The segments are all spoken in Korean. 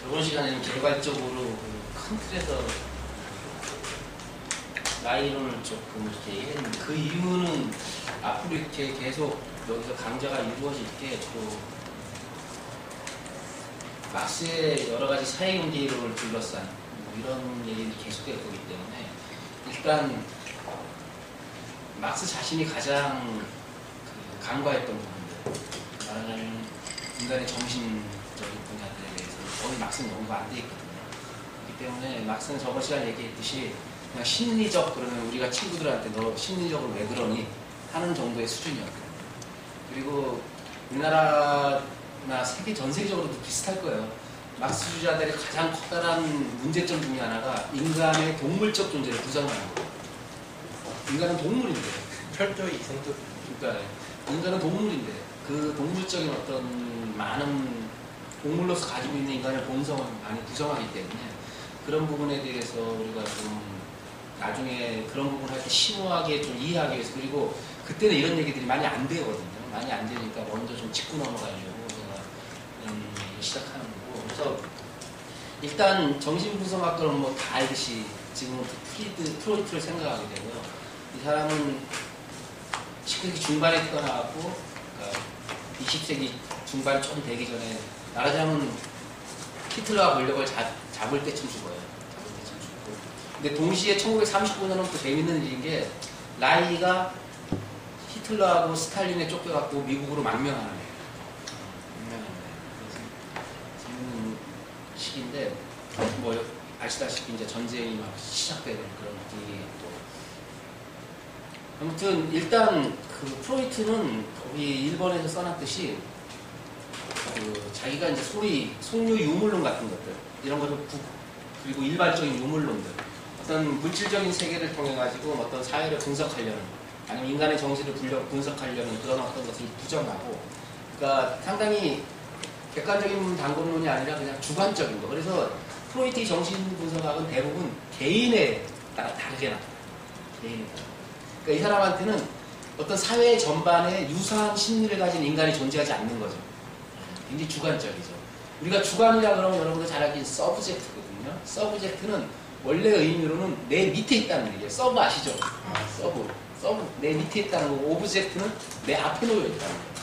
이번 시간에는 결과적으로 큰 틀에서 라이론을 조금 이렇게 했는데, 그 이유는 앞으로 이렇게 계속 여기서 강좌가 이루어질 때 또 막스의 여러 가지 사회 경제 이론을 둘러싼 이런 얘기들이 계속될 거기 때문에, 일단 막스 자신이 가장 간과했던 부분들, 말하자면 인간의 정신적인 분야들에 대해서 거의 막스는 연구가 안 돼 있거든요. 그렇기 때문에 막스는 저번 시간에 얘기했듯이 그냥 심리적, 그러면 우리가 친구들한테 너 심리적으로 왜 그러니? 하는 정도의 수준이었거든요. 그리고 우리나라나 세계 전 세계적으로도 비슷할 거예요. 막스주의자들의 가장 커다란 문제점 중에 하나가 인간의 동물적 존재를 부정하는 거예요. 인간은 동물인데, 철저히 이성적. 그러니까 인간은 동물인데 그 동물적인 어떤 많은 동물로서 가지고 있는 인간의 본성을 많이 부정하기 때문에, 그런 부분에 대해서 우리가 좀 나중에 그런 부분을 할 때 심오하게 좀 이해하기 위해서, 그리고 그때는 이런 얘기들이 많이 안 되거든요. 많이 안 되니까 먼저 좀 짚고 넘어가려고 제가 이런 얘기를 시작하는 거고. 그래서 일단 정신분석학과는 뭐 다 알듯이 지금은 프로이트를 생각하게 되고요. 이 사람은 19세기 중반에 태어나갖고, 그러니까 20세기 중반 좀 되기 전에, 말하자면 히틀러가 권력을 잡을 때쯤 죽어요. 근데 동시에 1939년은 또 재밌는 일인 게, 라이가 히틀러하고 스탈린에 쫓겨갖고 미국으로 망명하는 거예요. 그래서 재밌는 시기인데, 뭐 아시다시피 이제 전쟁이 막 시작되는 그런 분위기. 아무튼 일단 그 프로이트는 거기 일본에서 써놨듯이 자기가 이제 속류 유물론 같은 것들, 이런 것을 그리고 일반적인 유물론들, 어떤 물질적인 세계를 통해 가지고 어떤 사회를 분석하려는, 아니면 인간의 정신을 분석하려는 그런 어떤 것을 부정하고, 그러니까 상당히 객관적인 방법론이 아니라 그냥 주관적인 거. 그래서 프로이트의 정신 분석학은 대부분 개인에 따라 다르게 나타나요. 개인에 따라. 그러니까 이 사람한테는 어떤 사회 전반에 유사한 심리를 가진 인간이 존재하지 않는 거죠. 굉장히 주관적이죠. 우리가 주관이라 그러면 여러분들 잘 알긴 서브젝트거든요. 서브젝트는 원래 의미로는 내 밑에 있다는 얘기예요. 서브 아시죠? 서브 내 밑에 있다는 거고, 오브젝트는 내 앞에 놓여 있다는 거예요.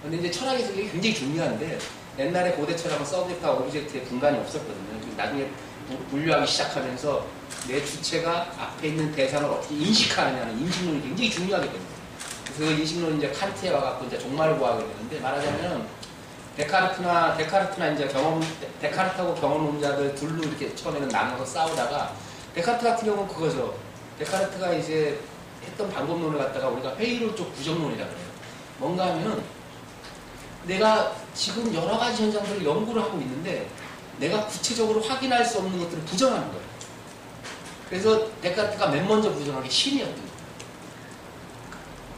근데 이제 철학에서 이게 굉장히 중요한데, 옛날에 고대 철학은 서브젝트와 오브젝트의 분간이 없었거든요. 나중에 분류하기 시작하면서 내 주체가 앞에 있는 대상을 어떻게 인식하느냐는 인식론이 굉장히 중요하게 됩니다. 그래서 그 인식론이 이제 칸트에 와갖고 이제 종말을 구하게 되는데, 말하자면 데카르트나 이제 데카르트하고 경험론자들 둘로 이렇게 처음에는 나눠서 싸우다가, 데카르트 같은 경우는 그거죠. 데카르트가 이제 했던 방법론을 갖다가 우리가 회의론적 부정론이라고 해요. 뭔가 하면은 내가 지금 여러 가지 현상들을 연구를 하고 있는데 내가 구체적으로 확인할 수 없는 것들을 부정하는 거예요. 그래서 데카르트가 맨 먼저 부정한 게 신이었던 거예요.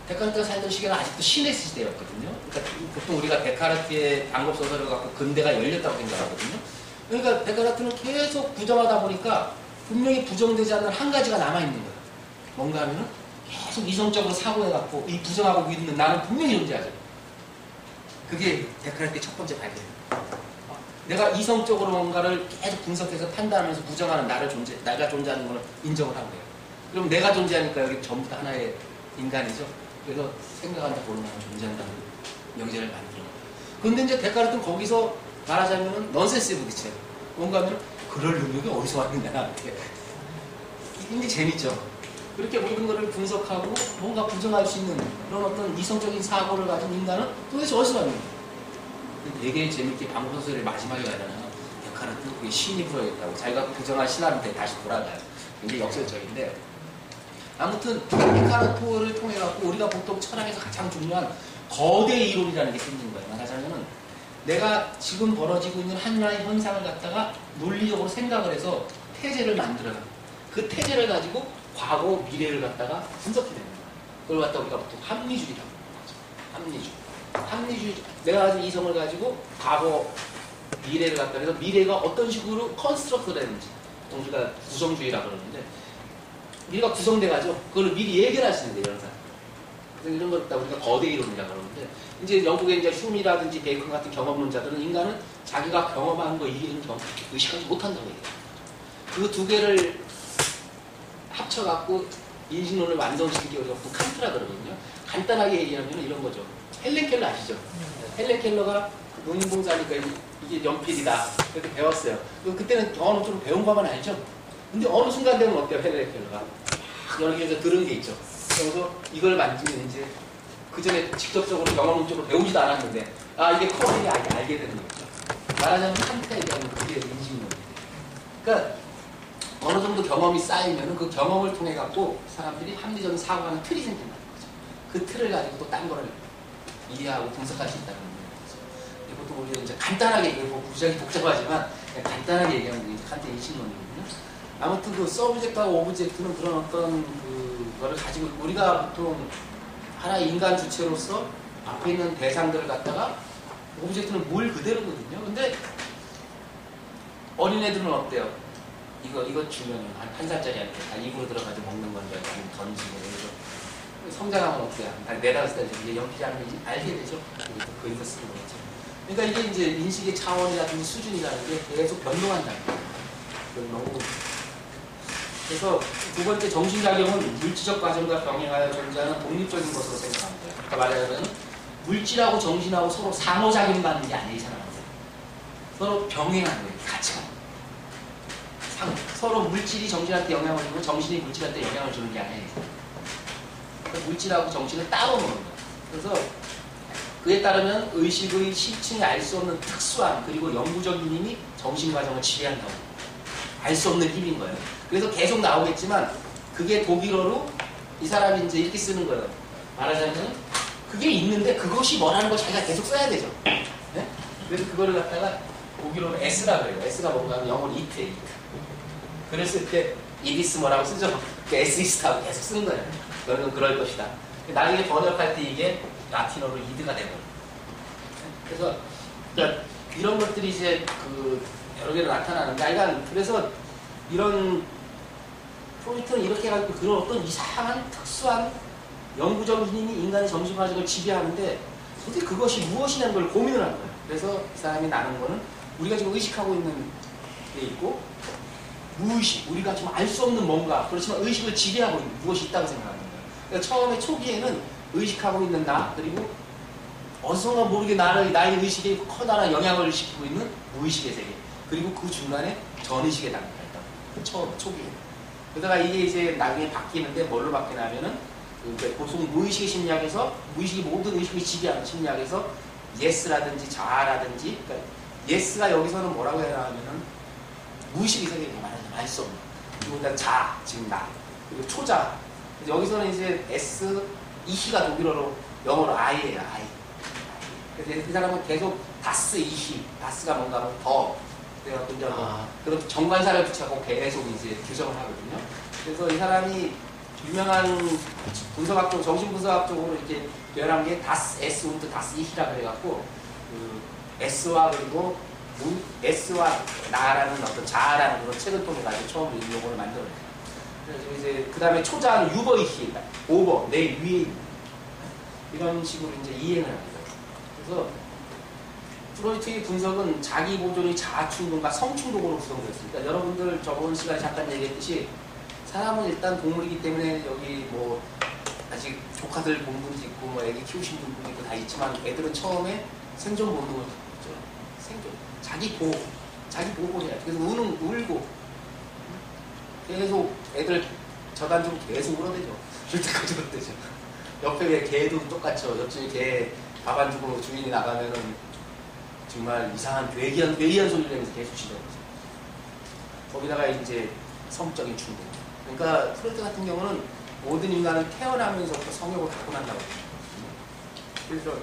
데카르트가 살던 시기는 아직도 신의 시대였거든요. 그러니까 보통 우리가 데카르트의 방법 소설을 갖고 근대가 열렸다고 생각하거든요. 그러니까 데카르트는 계속 부정하다 보니까 분명히 부정되지 않는 한 가지가 남아있는 거예요. 뭔가 하면은 계속 이성적으로 사고해갖고 이 부정하고 있는 나는 분명히 존재하죠. 그게 데카르트의 첫 번째 발견이에요. 내가 이성적으로 뭔가를 계속 분석해서 판단하면서 부정하는 내가 존재하는 거는 인정을 한 거예요. 그럼 내가 존재하니까 여기 전부 다 하나의 인간이죠. 그래서 생각한다, 보는 나는 존재한다는 명제를 만들어. 그런데 이제 데카르트는 거기서 말하자면 넌센스에 부딪혀요. 뭔가 하면 그럴 능력이 어디서 왔느냐. 이게 재밌죠. 그렇게 모든 것을 분석하고 뭔가 부정할 수 있는 그런 어떤 이성적인 사고를 가진 인간은 도대체 어디서 왔는가. 되게 재밌게 방법소설의 마지막에 가잖아요. 데카르트 그게 신이 부여했다고. 자기가 부정한 신한테 다시 돌아가요. 굉장히 역설적인데, 아무튼 데카르트를 통해 갖고 우리가 보통 철학에서 가장 중요한 거대 이론이라는 게 생긴 거예요. 말하자면은 내가 지금 벌어지고 있는 하나의 현상을 갖다가 논리적으로 생각을 해서 태제를 만들어요. 그 태제를 가지고 과거, 미래를 갖다가 분석해내는 거예요. 그걸 갖다가 우리가 보통 합리주의라고 하죠. 합리주의. 내가 가진 이성을 가지고 과거, 미래를 갖다 해서 미래가 어떤 식으로 컨스트럭트 되는지, 우리가 구성주의라고 그러는데, 미래가 구성돼가지고 그걸 미리 예견할 수 있는데, 이런 사람. 그래서 이런 걸 우리가 거대 이론이라고 그러는데, 이제 영국의 이제 흉이라든지 베이컨 같은 경험론자들은 인간은 자기가 경험한 거 이기는 경험 의식하지 못한다고 얘기해요. 그 두 개를 합쳐갖고 인식론을 완성시킨 게 우리가 보통 칸트라 그러거든요. 간단하게 얘기하면 이런 거죠. 헬렌 켈러 아시죠? 헬렌 켈러가 농인봉사니까 이게 연필이다. 그렇게 배웠어요. 그때는 경험적으로 배운 것만 알죠? 근데 어느 순간 되면 어때요, 헬렌 켈러가? 여러 개에서 들은 게 있죠. 그래서 이걸 만지면 이제 그 전에 직접적으로 경험적으로 배우지도 않았는데, 아, 이게 커버링이 알게 되는 거죠. 말하자면 칸트가 얘기하는 그게 인식론이에요. 그러니까 어느 정도 경험이 쌓이면 그 경험을 통해 갖고 사람들이 합리적인 사고하는 틀이 생긴다는 거죠. 그 틀을 가지고 또 딴 거를 이해하고 분석할 수 있다는 거죠. 보통 우리가 이제 간단하게 얘기하고 구조적이 복잡하지만 간단하게 얘기하는 게 이제 칸트의 인식론이거든요. 아무튼 그 서브젝트와 오브젝트는 그런 어떤 그거를 가지고 우리가 보통 하나의 인간 주체로서 앞에 있는 대상들을 갖다가 오브젝트는 물 그대로거든요. 근데 어린애들은 어때요? 이거 주면 한 살짜리한테 다 입으로 들어가서 먹는 건데 아니면 던지고 이러죠. 성장하면 어때요? 한 4-5살 때 이제 연필하면 이제 알게 되죠. 그림도 쓰는 거죠. 그러니까 이게 이제 인식의 차원이라든지 수준이라는 게 계속 변동한다는 거예요. 너무. 그래서 두 번째 정신작용은 물질적 과정과 병행하여 존재하는 독립적인 것으로 생각합니다. 그러니까 말하자면 물질하고 정신하고 서로 상호작용하는 게 아니잖아요. 서로 병행하는 거예요. 같이 가는 거예요. 서로 물질이 정신한테 영향을 주고 정신이 물질한테 영향을 주는 게 아니에요. 그러니까 물질하고 정신을 따로 놓는 거예요. 그래서 그에 따르면 의식의 실층이 알 수 없는 특수한 그리고 영구적인 힘이 정신과정을 지배한다고. 알 수 없는 힘인 거예요. 그래서 계속 나오겠지만 그게 독일어로 이 사람이 이제 이렇게 쓰는 거예요. 말하자면 그게 있는데 그것이 뭐라는 걸 자기가 계속 써야 되죠. 네? 그래서 그거를 갖다가 독일어로 S라 그래요. S가 뭔가 하면 영어로 이트예요. 이트. 그랬을 때 이디스 뭐라고 쓰죠? 그 에스이스트하고 계속 쓰는 거예요. 너는 그럴 것이다. 나중에 번역할 때 이게 라틴어로 이드가 되거든요. 그래서 그러니까 이런 것들이 이제 그 여러 개로 나타나는데, 그러니까 그래서 이런 프로이트는 이렇게 해가지고 그런 어떤 이상한 특수한 영구적인 힘이 인간의 정신과정을 지배하는데 도대체 그것이 무엇이냐는 걸 고민을 한 거예요. 그래서 이 사람이 나눈 거는 우리가 지금 의식하고 있는 게 있고 무의식, 우리가 좀 알 수 없는 뭔가, 그렇지만 의식을 지배하고 있는 무엇이 있다고 생각하는 거예요. 그러니까 처음에 초기에는 의식하고 있는 나, 그리고 어디선가 모르게 나의 의식에 커다란 영향을 시키고 있는 무의식의 세계, 그리고 그 중간에 전의식의 단계가 있다. 처음 초기에. 그러다가 이게 이제 나중에 바뀌는데 뭘로 바뀌냐면은 보통 무의식의 심리학에서 무의식이 모든 의식을 지배하는 심리학에서 예스라든지 자아라든지, 그러니까 예스가 여기서는 뭐라고 해야 하면은 무의식의 세계에 말하자면 알 수 없는, 그리고 일단 자, 지금 나, 그리고 초자. 여기서는 이제 S, 이히가 독일어로 영어로 I예요. I. 그래서 그 사람은 계속 다스 이히, 다스가 뭔가 하면 더, 그래갖고 이제 그런 정관사를 붙여갖고 계속 이제 규정을 하거든요. 그래서 이 사람이 유명한 분석학적, 정신분석학적으로 이렇게 표현한 게 다스 S 운드 다스 이히라 그래갖고 그 S와 그리고 S와 나라는 어떤 자아라는 그런 책을 통해 가지고 처음 이 용어를 만들어요. 그래서 이제 그 다음에 초자는 유버이히, 오버, 내 위에 있는 이런 식으로 이제 이해를 합니다. 그래서 프로이트의 분석은 자기 보존의 자아 충동과 성 충동으로 구성되었습니다. 여러분들 저번 시간에 잠깐 얘기했듯이 사람은 일단 동물이기 때문에 여기 뭐 아직 조카들 본 분도 있고 뭐 애기 키우신 분도 있고 다 있지만 애들은 처음에 생존 본능을 갖고 있죠. 생존. 자기 보호해야 돼. 그래서 울고 계속 애들 저단적으로 계속 울어대죠. 줄 때까지 울어대죠. 옆에 개도 똑같죠. 옆집에 개 밥 안 주고 주인이 나가면은 정말 이상한 괴기한 소리를 내면서 계속 짖어버리죠. 거기다가 이제 성적인 충동. 그러니까 프로이트 같은 경우는 모든 인간은 태어나면서부터 성욕을 갖고 난다고 합니다. 그래서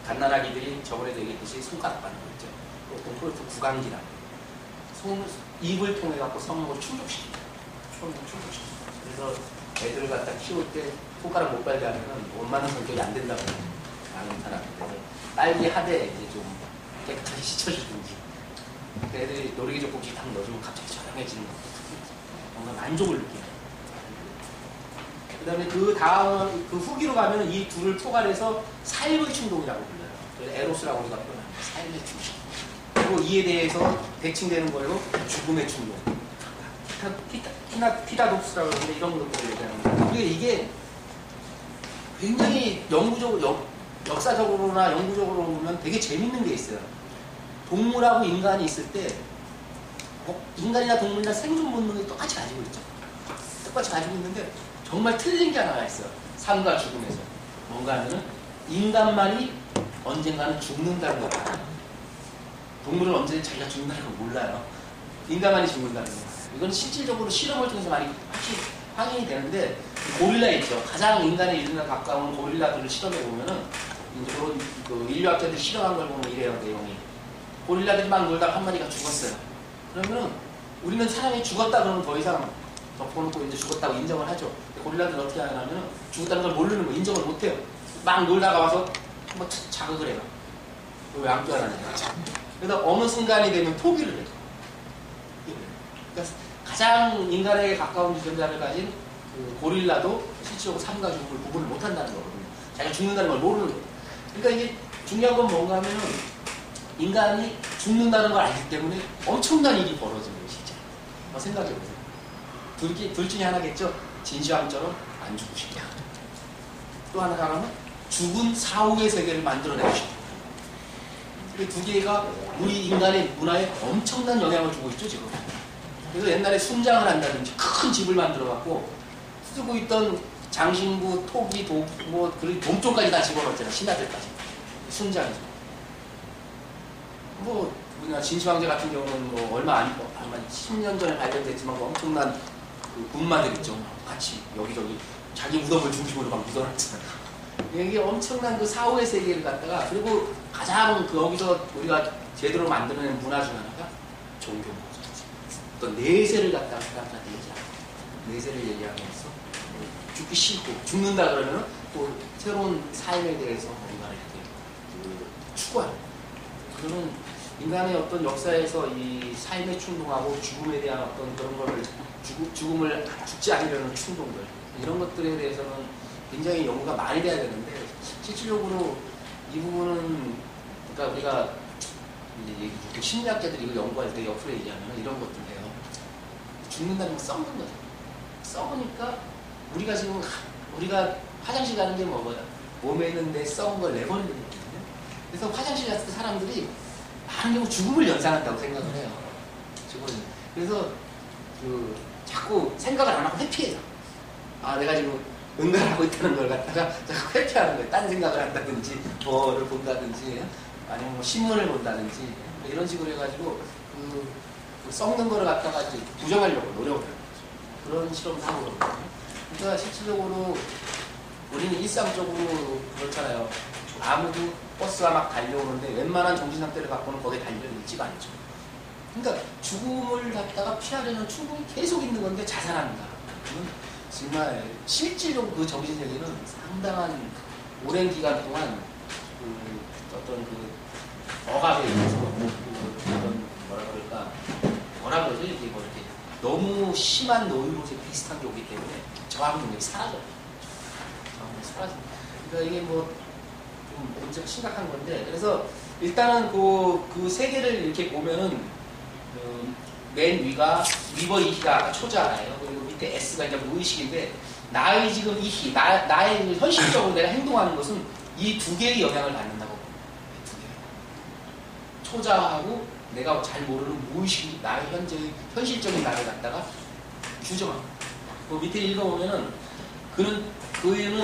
갓난아기들이 저번에도 얘기했듯이 손가락 받는 거 있죠. 보통 프로이트 구강기라. 입을 통해 갖고 성욕을 충족시킵니다. 그래서 애들을 갖다 키울 때 손가락 못 빨게 하면은 원만한 성격이 안 된다고 하는 사람인데, 딸기 하대에 이제 좀 깨끗하게 씻어주든지, 애들이 놀이기 젖꼭지 딱 넣어주면 갑자기 조용해지는 것, 뭔가 만족을 느끼는. 다음에 그 다음, 그 후기로 가면 이 둘을 포괄해서 삶의 충동이라고 불러요. 그래서 에로스라고 우리가 표현합니다. 삶의 충동. 그리고 이에 대해서 대칭되는 거예요. 죽음의 충동. 티다독스라고 하는데 이런 것들을 얘기하는 거예요. 그러니까 이게 굉장히 역사적으로나 영구적으로 보면 되게 재밌는 게 있어요. 동물하고 인간이 있을 때 인간이나 동물이나 생존 본능을 똑같이 가지고 있죠. 똑같이 가지고 있는데 정말 틀린 게 하나가 있어요. 삶과 죽음에서. 뭔가 하면은 인간만이 언젠가는 죽는다는 걸 알아요. 동물은 언제 자기가 죽는다는 걸 몰라요. 인간만이 죽는다는 거. 이건 실질적으로 실험을 통해서 많이 확인이 되는데 고릴라 있죠. 가장 인간의 인류에 가까운 고릴라들을 실험해 보면은 이제 그런 그 인류학자들이 실험한 걸 보면 이래요. 내용이. 고릴라들이 막 놀다가 한 마리가 죽었어요. 그러면은 우리는 사람이 죽었다 그러면 더 이상 덮어놓고 이제 죽었다고 인정을 하죠. 고릴라들은 어떻게 하냐면 죽었다는 걸 모르는 거 인정을 못해요. 막 놀다가 와서 한번 자극을 해요. 왜 안 좋아하느냐. 그래서 어느 순간이 되면 포기를 해요. 그러니까 가장 인간에게 가까운 유전자를 가진 그 고릴라도 실질적으로 삶과 죽음을 구분을 못한다는 거거든요. 자기가 죽는다는 걸 모르는 거예요. 그러니까 이게 중요한 건 뭔가 하면은 인간이 죽는다는 걸 알기 때문에 엄청난 일이 벌어지는 거예요, 진짜. 생각해보세요. 둘 중에 하나겠죠? 진시황처럼 안 죽고 싶다. 또 하나는 죽은 사후의 세계를 만들어내고 싶다. 이 두 개가 우리 인간의 문화에 엄청난 영향을 주고 있죠, 지금. 그래서 옛날에 순장을 한다든지 큰 집을 만들어갖고 쓰고 있던 장신구, 토기, 그리고 동쪽까지 다 집어넣었잖아요. 신하들까지. 순장이죠. 우리나라 진시황제 같은 경우는 아마 10년 전에 발견됐지만 엄청난 그 군마들 있죠. 같이 여기저기 자기 무덤을 중심으로 막 묻어놨잖아요. 이게 엄청난 그 사후의 세계를 갖다가 그리고 가장 거기서 우리가 제대로 만드는 문화 중 하나가 종교 문화. 어떤 내세를 갖다가 사람들한테 얘기하고 내세를 얘기하면서 죽기 싫고 죽는다 그러면 또 새로운 삶에 대해서 뭔가 이렇게 추구하는 그런 인간의 어떤 역사에서 이 삶의 충동하고 죽음에 대한 어떤 그런 거를 죽지 않으려는 충동들 이런 것들에 대해서는 굉장히 연구가 많이 돼야 되는데 실질적으로 이 부분은 그러니까 우리가 이제 심리학자들이 이걸 연구할 때 옆으로 얘기하면 이런 것들 해요. 죽는다는 건 썩는 거죠. 썩으니까 우리가 화장실 가는 게 뭐예요? 몸에 있는데 썩은 걸 내버리는 거거든요. 그래서 화장실 갔을 때 사람들이 많은 경우 죽음을 연상한다고 생각을 해요. 그래서 자꾸 생각을 안 하고 회피해요. 내가 지금 응가하고 있다는 걸 갖다가 자꾸 회피하는 거예요. 딴 생각을 한다든지, 뭐를 본다든지, 아니면 뭐 신문을 본다든지, 이런 식으로 해가지고, 그 썩는 거를 갖다가 이제 부정하려고 노력을 하는 거죠. 그런 실험을 하고 그러거든요. 그러니까 실질적으로 우리는 일상적으로 그렇잖아요. 아무도 버스가 막 달려오는데 웬만한 정신 상태를 갖고는 거기에 달려있지가 않죠. 그러니까 죽음을 갖다가 피하려는 충동이 계속 있는 건데 자살합니다. 정말 실질적으로 그 정신세계는 상당한 오랜 기간 동안 어떤 억압에 의해서 어떤 뭐라 그러죠? 이게 뭐 이렇게 너무 심한 노이로제 비슷한 게 오기 때문에 저항 능력이 사라져요. 저항 능력이 사라집니다. 그러니까 이게 뭐 좀 문제가 심각한 건데 그래서 일단은 그 세계를 이렇게 보면은 맨 위가 위버 이히가 초자예요. 그리고 밑에 S가 이제 무의식인데 나의 지금 이히, 나의 현실적으로 내가 행동하는 것은 이 두 개의 영향을 받는다고 봅니다. 두 개. 초자하고 내가 잘 모르는 무의식, 나의 현실적인 나를 갖다가 규정합니다. 그 밑에 읽어보면은 그는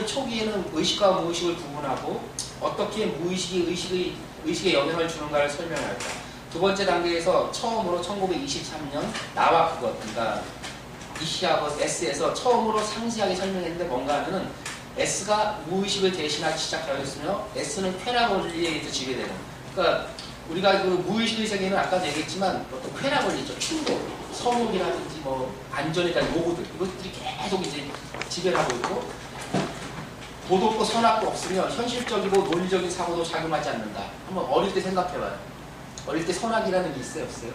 초기에는 의식과 무의식을 구분하고 어떻게 무의식이 의식에 영향을 주는가를 설명할까. 두 번째 단계에서 처음으로 1923년 나와 그것, 그러니까 이시하고 S에서 처음으로 상세하게 설명했는데 뭔가 하면은 S가 무의식을 대신하기 시작하였으며 S는 쾌락 원리에 의해서 지배되는. 그러니까 우리가 그 무의식의 세계는 아까도 얘기했지만 어떤 쾌락 원리죠. 충동, 성욕이라든지 뭐 안전에 대한 요구들 이것들이 계속 이제 지배를 하고 있고 도덕도 선악도 없으며 현실적이고 논리적인 사고도 작용하지 않는다. 한번 어릴 때 생각해봐요. 어릴 때 선악이라는 게 있어요, 없어요?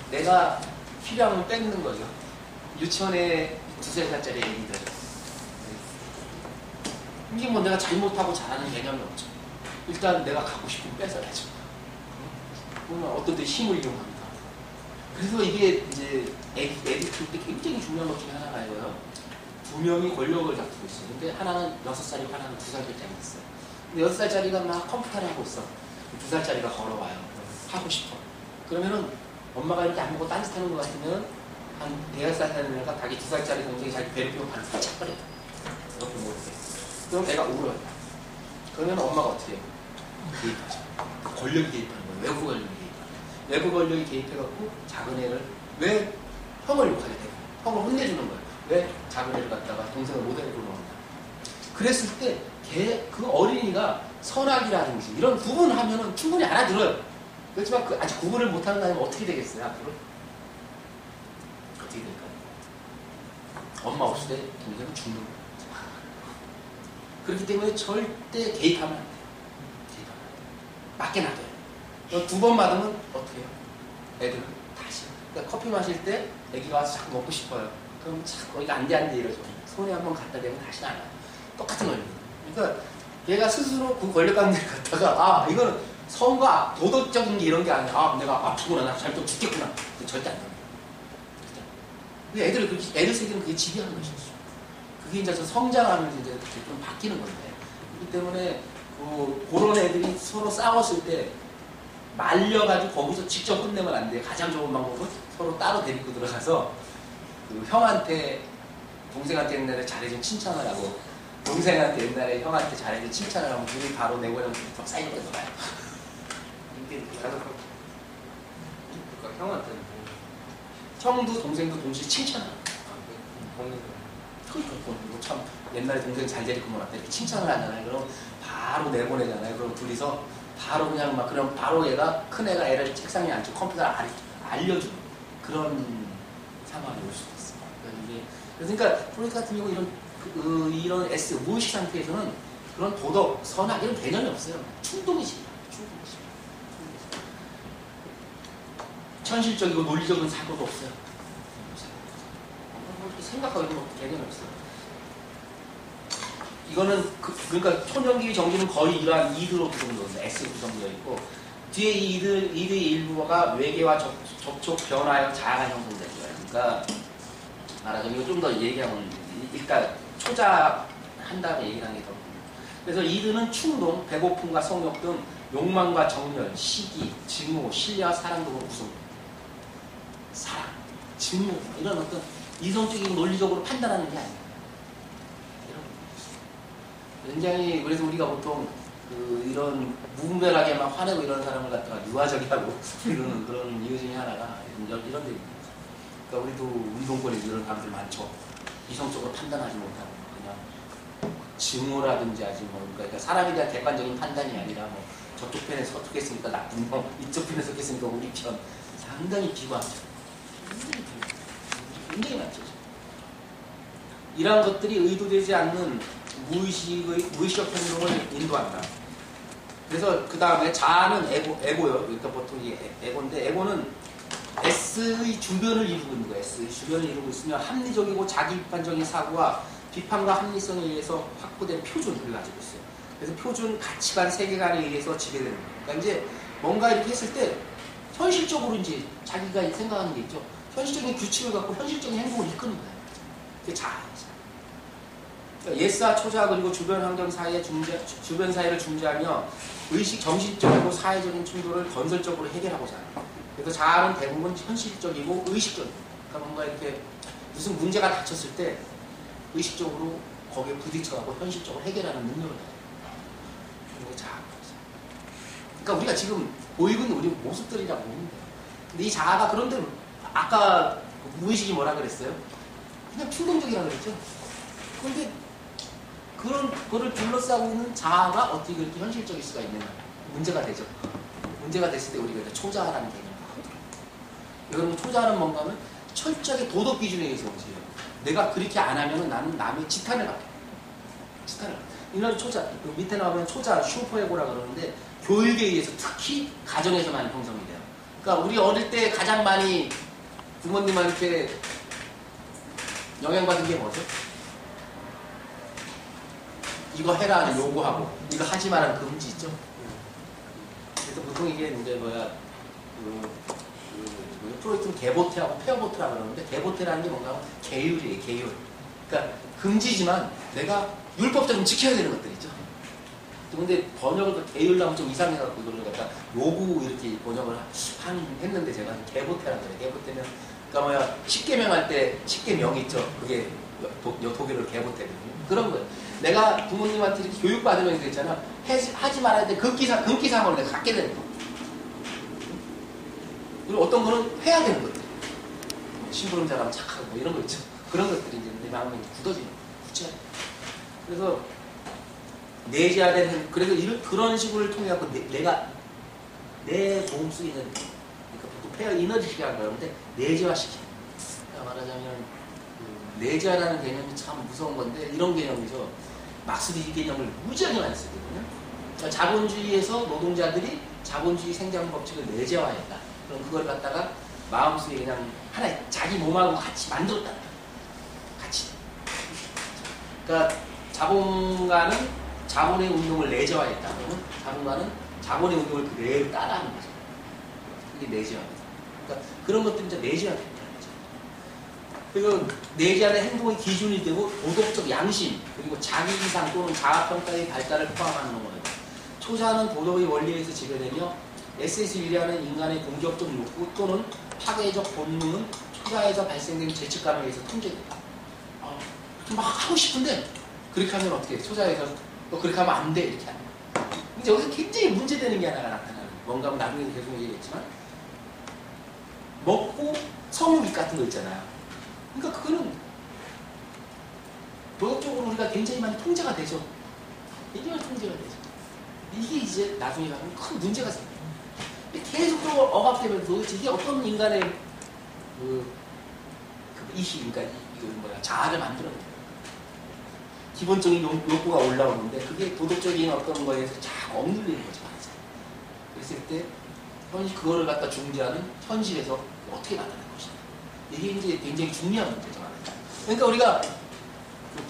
내가 필요하면 뺏는 거죠. 유치원에 2~3살짜리 애기들. 이게 뭐 내가 잘못하고 잘하는 개념이 없죠. 일단 내가 갖고 싶으면 뺏어야죠. 어떤 데 힘을 이용합니다. 그래서 이게 이제 애기 키울 때 굉장히 중요한 것 중에 하나가 이거예요. 두 명이 권력을 다투고 있어요. 근데 하나는 6살이고 하나는 2살짜리 있어요. 근데 6살짜리가 막 컴퓨터를 하고 있어. 2살짜리가 걸어와요. 하고 싶어. 그러면은 엄마가 이렇게 안 보고 딴짓하는 것 같으면 한 4살 되는 애가 자기 2살짜리 동생이 자기 배를 피고 반드시 착버려요. 이렇게 모르게. 그럼 애가 울어요. 그러면 엄마가 어떻게 해요? 개입하죠. 권력이 개입하는 거예요. 외부 권력이 개입하는 거예요. 외부 권력이 개입해갖고 작은 애를 왜 형을 욕하게 되고 형을 혼내주는 거예요. 왜 작은 애를 갖다가 동생을 모델로 놓는다. 그랬을 때 그 어린이가 선악이라든지 이런 구분하면은 충분히 알아들어요. 그렇지만 아직 구분을 못하는 거 아니면 어떻게 되겠어요, 앞으로? 어떻게 될까요? 엄마 없을 때 동생은 죽는 거예요. 그렇기 때문에 절대 개입하면 안 돼요. 개입하면 안 돼요. 맞게 놔둬요. 2번 맞으면 어떻게 해요? 애들은 다시. 그러니까 커피 마실 때 애기가 와서 자꾸 먹고 싶어요. 그럼 자꾸 이거 안 돼 이러죠. 손에 한번 갖다 대면 다시는 안 와요. 똑같은 원리예요. 그러니까 얘가 스스로 그 권력관계를 갖다가 이거는 선과 도덕적인 게 이런 게 아니라 내가 아프구나 나 잘못 죽겠구나 절대 안 돼요. 애들 세계는 그게 지배하는 것이죠. 그게 이제 성장하면서 이제 좀 바뀌는 건데 그렇기 때문에 그런 애들이 서로 싸웠을 때 말려가지고 거기서 직접 끝내면 안 돼요. 가장 좋은 방법은 서로 따로 데리고 들어가서 그 형한테 동생한테 옛날에 잘해준 칭찬을 하고 동생한테 옛날에 형한테 잘해준 칭찬을 하면 둘이 바로 내고는 사이로 들어가요. 이게 그러니까 형한테는 형도 동생도 동시에 칭찬을 하고 그러니까 참 옛날에 동생 잘 데리고 놀았다 이렇게 칭찬을 하잖아요. 그럼 바로 내보내잖아요. 그럼 둘이서 바로 그냥 막 그럼 바로 얘가 큰 애가 애를 책상에 앉고 컴퓨터를 알려주는 그런 상황이 올 수도 있어요. 그러니까 프로이트 같은 경우 이런 무의식 상태에서는 그런 도덕, 선악 이런 개념이 없어요. 충동이지. 현실적이고 논리적인 사고도 없어요. 생각하고 이런 거 개념이 없어요. 이거는 그러니까 초년기 정기는 거의 이러한 이드로 구성되어 S 구성되어 있고 뒤에 이 이드의 일부가 외계와 접촉 변화형 자아가 형성된 거예요. 그러니까 말하자면 이거 좀 더 얘기하면 일단 초자한 다음에 얘기하는 게 더. 그래서 이드는 충동, 배고픔과 성욕 등 욕망과 정열, 시기, 증오, 신뢰와 사랑 등으로 구성됩니다. 사랑, 증오 이런 어떤 이성적인 논리적으로 판단하는 게 아니에요. 굉장히 그래서 우리가 보통 이런 무분별하게 막 화내고 이런 사람을 갖다가 유아적이라고 이러는 그런 이유 중에 하나가 이런 데 있는 거죠. 그러니까 우리도 운동권에 이런 사람들 많죠. 이성적으로 판단하지 못하고 그냥 증오라든지 아직 그러니까 사람에 대한 객관적인 판단이 아니라 뭐 저쪽 편에서 어떻게 했으니까 나쁜 거, 이쪽 편에서 어떻게 했으니까 우리 편 상당히 비관적. 굉장히 많죠. 이러한 것들이 의도되지 않는 무의식적 행동을 인도한다. 그래서 그 다음에 자아는 에고요. 그러니까 보통 이게 에고인데 에고는 S의 주변을 이루고 있는 거예요. S의 주변을 이루고 있으며 합리적이고 자기 비판적인 사고와 비판과 합리성에 의해서 확보된 표준을 가지고 있어요. 그래서 표준, 가치관, 세계관에 의해서 지배되는 거예요. 그러니까 이제 뭔가 이렇게 했을 때 현실적으로 이제 자기가 생각하는 게 있죠. 현실적인 규칙을 갖고 현실적인 행동을 이끄는 거예요. 그게 자아예요. 그러니까 예사, 초자 그리고 주변 환경 사이의 주변 사이를 중재하며 정신적이고 사회적인 충돌을 건설적으로 해결하고자 해요. 그래서 자아는 대부분 현실적이고 의식적이고 그러니까 뭔가 이렇게 무슨 문제가 닥쳤을 때 의식적으로 거기에 부딪혀가고 현실적으로 해결하는 능력을 가져요. 그게 자아입니다. 그러니까 우리가 지금 보이고 있는 우리 모습들이라고 보는데 근데 이 자아가 그런데 아까 무의식이 뭐라 그랬어요? 그냥 충동적이라 그랬죠. 그런데 그런 거를 둘러싸고 있는 자아가 어떻게 그렇게 현실적일 수가 있느냐 문제가 되죠. 문제가 됐을 때 우리가 이제 초자라는 개념을 하거든요. 여러분 초자는 뭔가 하면 철저하게 도덕 기준에 의해서 움직여요. 내가 그렇게 안 하면 나는 남의 지탄을 받게. 지탄을 받게. 이런 초자, 밑에 나오면 초자, 슈퍼에고라 그러는데 교육에 의해서 특히 가정에서 많이 형성이 돼요. 그러니까 우리 어릴 때 가장 많이 부모님한테 영향받은 게 뭐죠? 이거 해라 요구하고 이거 하지 말라는 금지 있죠. 그래서 보통 이게 이제 프로이트는 개보태하고 페어보태라고 그러는데 개보태라는 게 뭔가 계율이에요. 계율. 그러니까 금지지만 내가 율법적으로 지켜야 되는 것들이죠. 근데 번역을 계율하면 좀 이상해갖고 이거를 갖다 요구 이렇게 번역을 했는데 제가 개보태라고 그래요. 개보태면 그러니까 십계명 할 때 십계명 있죠. 그게 독일어로 개보태거든요. 그런 거예요. 내가 부모님한테 이렇게 교육받으면서 있잖아. 하지 말아야 돼. 금기사항으로 내가 갖게 되는 거. 그리고 어떤 거는 해야 되는 것들. 심부름자라면 착하고 뭐 이런 거 있죠. 그런 것들이 이제 내 마음에 굳어지는 거죠. 그래서 내재해야 되는, 그래서 그런 식으로 통해 갖고 내가 내 몸속에 있는, 그러니까 보통 페어 이너지라고 그러는데 내재화시키는. 그러니까 말하자면 내재화라는 개념이 참 무서운 건데 이런 개념이죠. 막스도 이 개념을 무지하게 많이 쓰거든요. 그러니까 자본주의에서 노동자들이 자본주의 생존 법칙을 내재화했다. 그럼 그걸 갖다가 마음속에 그냥 하나의 자기 몸하고 같이 만들었다. 같이. 그러니까 자본가는 자본의 운동을 내재화했다. 그러면 자본가는 자본의 운동을 그대로 따라하는 거죠. 이게 내재화입니다. 그러니까 그런 것들이 이제 내재화됩니다. 그리고 내재화는 행동의 기준이 되고 도덕적 양심 그리고 자기 이상 또는 자아평가의 발달을 포함하는 거예요. 초자는 도덕의 원리에서 지배되며 SS 위대하는 인간의 공격적 욕구 또는 파괴적 본능은 초자에서 발생된 죄책감에 의해서 통제된다. 막 하고 싶은데 그렇게 하면 어떻게 해? 초자에서 너 그렇게 하면 안 돼 이렇게 하는 거야. 근데 여기서 굉장히 문제되는 게 하나가 나타나는 거예요. 뭔가 나중에 계속 얘기했지만 먹고 성욕 같은 거 있잖아요. 그러니까 그거는 도덕적으로 우리가 굉장히 많이 통제가 되죠. 굉장히 통제가 되죠. 이게 이제 나중에 가면 큰 문제가 생겨요. 계속적으로 억압되면서 도대체 이게 어떤 인간의 이시, 그러니까 자아를 만들어내요. 기본적인 욕구가 올라오는데 그게 도덕적인 어떤 거에서 쫙 억눌리는 거죠. 그랬을 때 그거를 갖다 중재하는 현실에서 어떻게 나타날 것이냐. 이게 이제 굉장히 중요한 문제죠. 그러니까 우리가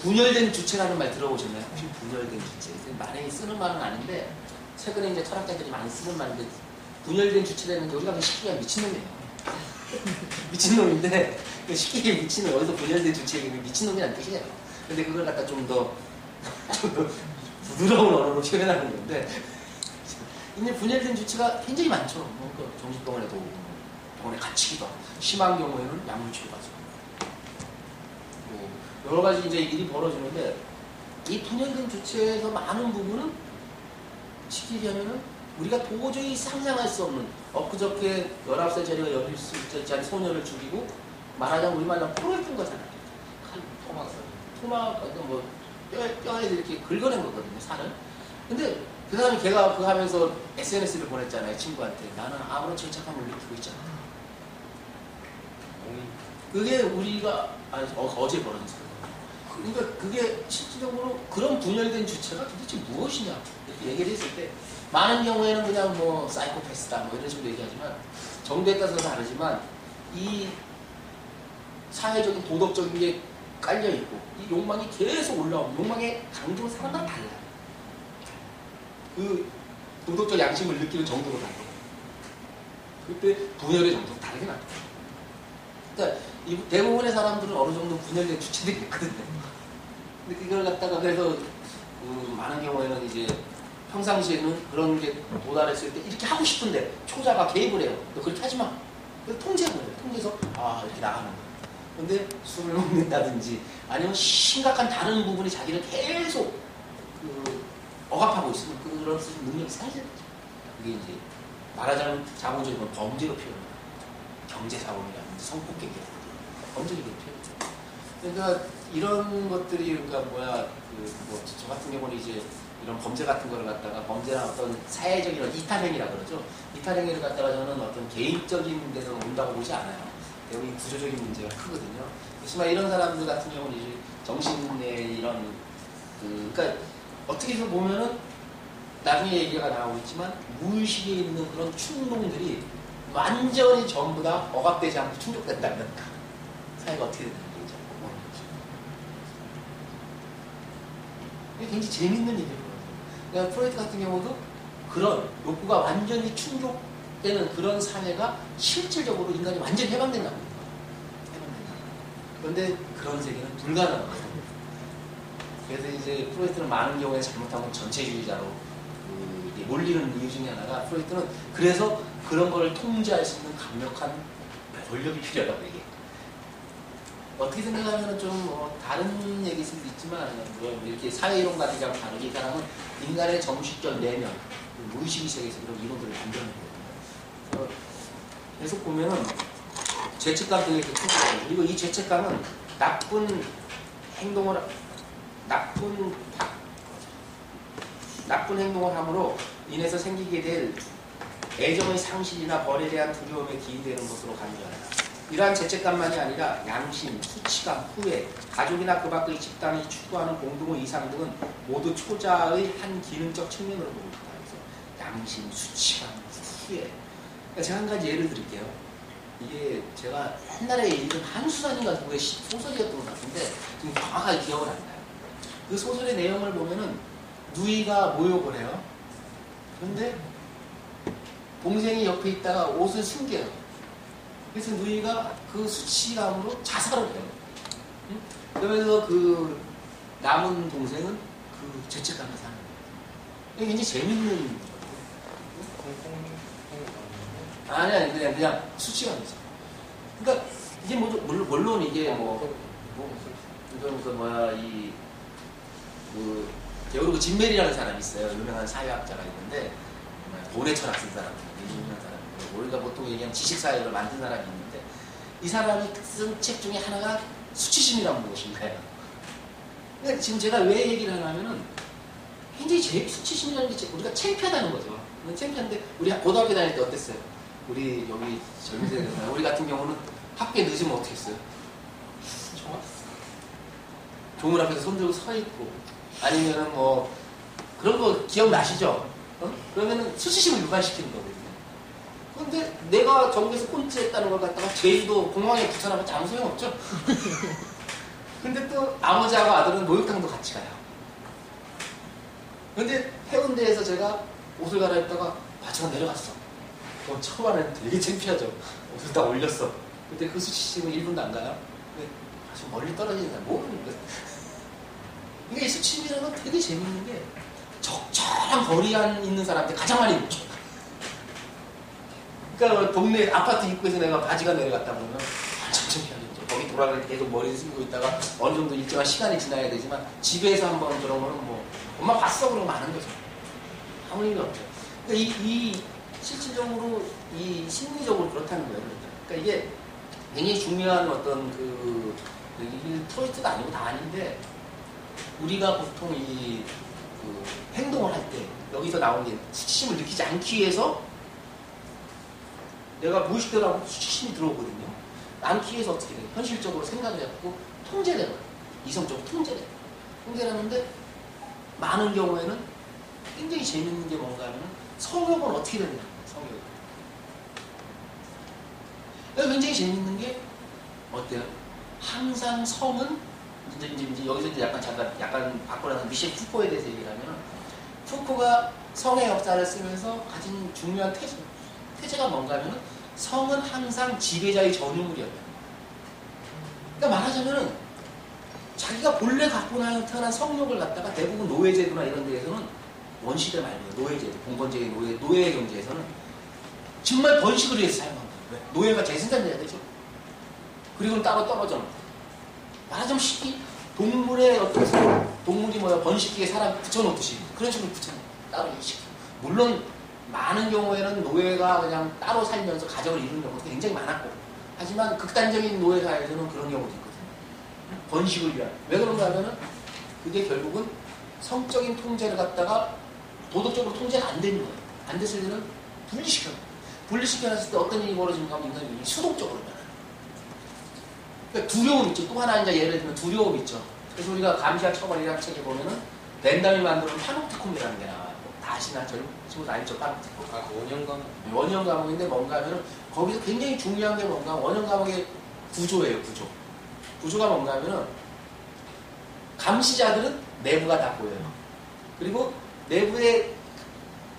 분열된 주체라는 말 들어보셨나요? 혹시 분열된 주체? 많이 쓰는 말은 아닌데 최근에 이제 철학자들이 많이 쓰는 말인데 분열된 주체라는 게 우리가 쉽게 미친놈이에요. 미친놈인데 쉽게 미친놈, 어디서 분열된 주체에 미친놈이라는 뜻이에요. 근데 그걸 갖다 좀 더 부드러운 언어로 표현하는 건데 이제 분열된 주체가 굉장히 많죠. 정신병원에도 병원에 갇히기도 하고 심한 경우에는 약물치료가 여러 가지 이제 일이 벌어지는데 이 분열된 주체에서 많은 부분은 시키자면은 우리가 도저히 상상할 수 없는 엊그저께 19살짜리가 11살짜리 소녀를 죽이고 말하자면 우리말로 포로를 뜬 거잖아요. 토막, 뼈에 이렇게 긁어낸 거거든요, 살을. 근데 그 사람이 걔가 그거 하면서 SNS를 보냈잖아요, 친구한테. 나는 아무런 질착함을 느끼고 있잖아. 그게 우리가, 어제 벌어진 사건. 그러니까 그게 실질적으로 그런 분열된 주체가 도대체 무엇이냐 이렇게 얘기를 했을 때 많은 경우에는 그냥 뭐 사이코패스다 뭐 이런 식으로 얘기하지만 정도에 따라서 다르지만 이 사회적인 도덕적인 게 깔려있고 이 욕망이 계속 올라오고 욕망의 강도는 사람마다 달라요. 그 도덕적 양심을 느끼는 정도도 달라요. 그때 분열의 정도가 다르게 나타나요. 그러니까 이 대부분의 사람들은 어느 정도 분열된 주체들이 있거든요. 근데 그걸 갖다가 그래서 많은 경우에는 이제 평상시에는 그런 게 도달했을 때 이렇게 하고 싶은데 초자가 개입을 해요. 너 그렇게 하지 마. 그래서 통제해버려요. 통제해서 이렇게 나가는 거예요. 근데 술을 먹는다든지 아니면 심각한 다른 부분이 자기를 계속 억압하고 있으면 그런 능력이 사라지는 거죠. 그게 이제 말하자면 자본주의는 범죄로 표현해요. 경제자본이라든지 성폭행이라든지 범죄로 표현해요. 그러니까 이런 것들이 그러니까 저 같은 경우는 이제 이런 범죄 같은 거를 갖다가 범죄나 어떤 사회적인 이탈행위라 그러죠. 이탈행위를 갖다가 저는 어떤 개인적인 데서 온다고 보지 않아요. 대부분 구조적인 문제가 크거든요. 그렇지만 이런 사람들 같은 경우는 이제 정신의 이런 그러니까 어떻게 해서 보면은 나중에 얘기가 나오고 있지만 무의식에 있는 그런 충동들이 완전히 전부 다 억압되지 않고 충족된다면 사회가 어떻게 되는 거죠? 이게 굉장히 재밌는 일이거든요. 그러니까 프로이트 같은 경우도 그런 욕구가 완전히 충족되는 그런 사회가 실질적으로 인간이 완전히 해방된다는 거예요. 그런데 그런 세계는 불가능한 거예요. 그래서 이제 프로이트는 많은 경우에 잘못하면 전체주의자로 몰리는 이유 중에 하나가 프로이트는 그래서 그런 걸 통제할 수 있는 강력한 권력이 필요하다고 얘기해요. 어떻게 생각하면 좀 다른 얘기일 수도 있지만 이렇게 사회이론 가지고 다르게 이 사람은 인간의 정신적 내면, 무의식의 세계에서 그런 이론들을 만드는 거거든요. 계속 보면은 죄책감 등에 이렇게 크거든요. 그리고 이 죄책감은 나쁜 행동을 함으로 인해서 생기게 될 애정의 상실이나 벌에 대한 두려움에 기인되는 것으로 간주한다. 이러한 죄책감만이 아니라 양심, 수치감, 후회, 가족이나 그 밖의 집단이 추구하는 공동의 이상 등은 모두 초자의 한 기능적 측면으로 보입니다. 그래서 양심, 수치감, 후회. 그러니까 제가 한 가지 예를 드릴게요. 이게 제가 옛날에 읽은 한수산인가 누구의 소설이었던 것 같은데 지금 정확하게 기억을 안 나요. 그 소설의 내용을 보면은 누이가 모욕을 해요. 그런데 동생이 옆에 있다가 옷을 숨겨요. 그래서 누이가 그 수치감으로 자살을 해요. 응? 그러면서 그 남은 동생은 그 죄책감을 사는 거예요. 이게 굉장히 재밌는 아니 그냥 수치감이죠. 그러니까 이게 물론 이게 게오르그 진멜이라는 사람이 있어요. 유명한 사회학자가 있는데 돈의 철학 쓴 사람, 유명한 사람. 우리가 보통 얘기하는 지식사회를 만든 사람이 있는데 이 사람이 쓴 책 중에 하나가 수치심이라는 무엇인가요? 그러니까 지금 제가 왜 얘기를 하냐면은 굉장히 수치심이라는 게 우리가 창피하다는 거죠. 창피한데 우리 고등학교 다닐 때 어땠어요? 우리 여기 젊은 세대들 우리 같은 경우는 학교에 늦으면 어떻게 했어요? 조문 앞에서 손들고 서 있고 아니면은 뭐 그런 거 기억나시죠? 그러면은 수치심을 유발시키는 거거든요. 그런데 내가 전국에서 꼴찌했다는 걸 갖다가 제주도 공항에 붙여놔면 아무 소용없죠? 근데 또 아버지하고 아들은 목욕탕도 같이 가요. 근데 해운대에서 제가 옷을 갈아입다가 바지가 내려갔어. 그럼 처음에는 되게 창피하죠. 옷을 다 올렸어. 근데 그 수치심은 1분도 안 가요. 근데 아주 멀리 떨어지는 사람 모르는 거예요. 이게 수치심이라는 건 되게 재밌는 게 적절한 거리 안 있는 사람한테 가장 많이 묻죠. 그러니까 동네 아파트 입구에서 내가 바지가 내려갔다 보면 완전 창피하겠죠. 거기 돌아갈 때 계속 머리를 숙이고 있다가 어느 정도 일정한 시간이 지나야 되지만 집에서 한번 그런 거는 뭐 엄마 봤어 그러면 많은 거죠. 아무 의미 없죠. 그러니까 이 실질적으로 이 심리적으로 그렇다는 거예요. 그러니까 이게 굉장히 중요한 어떤 프로이트가 아니고 다 아닌데 우리가 보통 행동을 할 때 여기서 나오는 게 수치심을 느끼지 않기 위해서 내가 무의식대로 하면 수치심이 들어오거든요. 않기 위해서 어떻게 돼요? 현실적으로 생각을 해갖고 통제되는 거예요. 이성적으로 통제돼요. 통제라는데 많은 경우에는 굉장히 재밌는 게 뭔가 하면 성욕은 어떻게 되느냐. 성욕. 굉장히 재밌는 게 어때요? 항상 성은 이제 여기서 이제 약간 바꾸라는 미셸 푸코에 대해서 얘기를 하면 푸코가 성의 역사를 쓰면서 가진 중요한 태제가 뭔가 하면 성은 항상 지배자의 전유물이었다. 그러니까 말하자면은 자기가 본래 갖고 태어난 성욕을 갖다가 대부분 노예제도나 이런 데에서는 원시대 말고요. 노예제도, 봉건제의 노예 경제에서는 정말 번식을 위해서 사용합니다. 왜? 노예가 재생산돼야 되죠. 그리고는 따로 떨어져. 말하자면 동물의 동물이 번식기에 사람 붙여놓듯이 그런 식으로 붙여놓고 따로 인식. 물론 많은 경우에는 노예가 그냥 따로 살면서 가정을 이루는 경우도 굉장히 많았고 하지만 극단적인 노예 사회에서는 그런 경우도 있거든요. 번식을 위한. 왜 그런가 하면은 그게 결국은 성적인 통제를 갖다가 도덕적으로 통제가 안 되는 거예요. 안 됐을 때는 분리시켜놨을 때 어떤 일이 벌어지는가 하면 인간이 수동적으로 변해요. 그러니까 두려움 있죠. 또 하나 이제 예를 들면 두려움 있죠. 그래서 우리가 감시와 처벌이라는 책에 보면은 랜담이 만드는 파놉티콤이라는 게 나와요. 다시나 친구들 알죠? 파놉티콤. 원형 과목. 원형 과목인데 뭔가 하면은 거기서 굉장히 중요한 게 뭔가 원형 과목의 구조예요. 구조가 뭔가 하면은 감시자들은 내부가 다 보여요. 그리고 내부에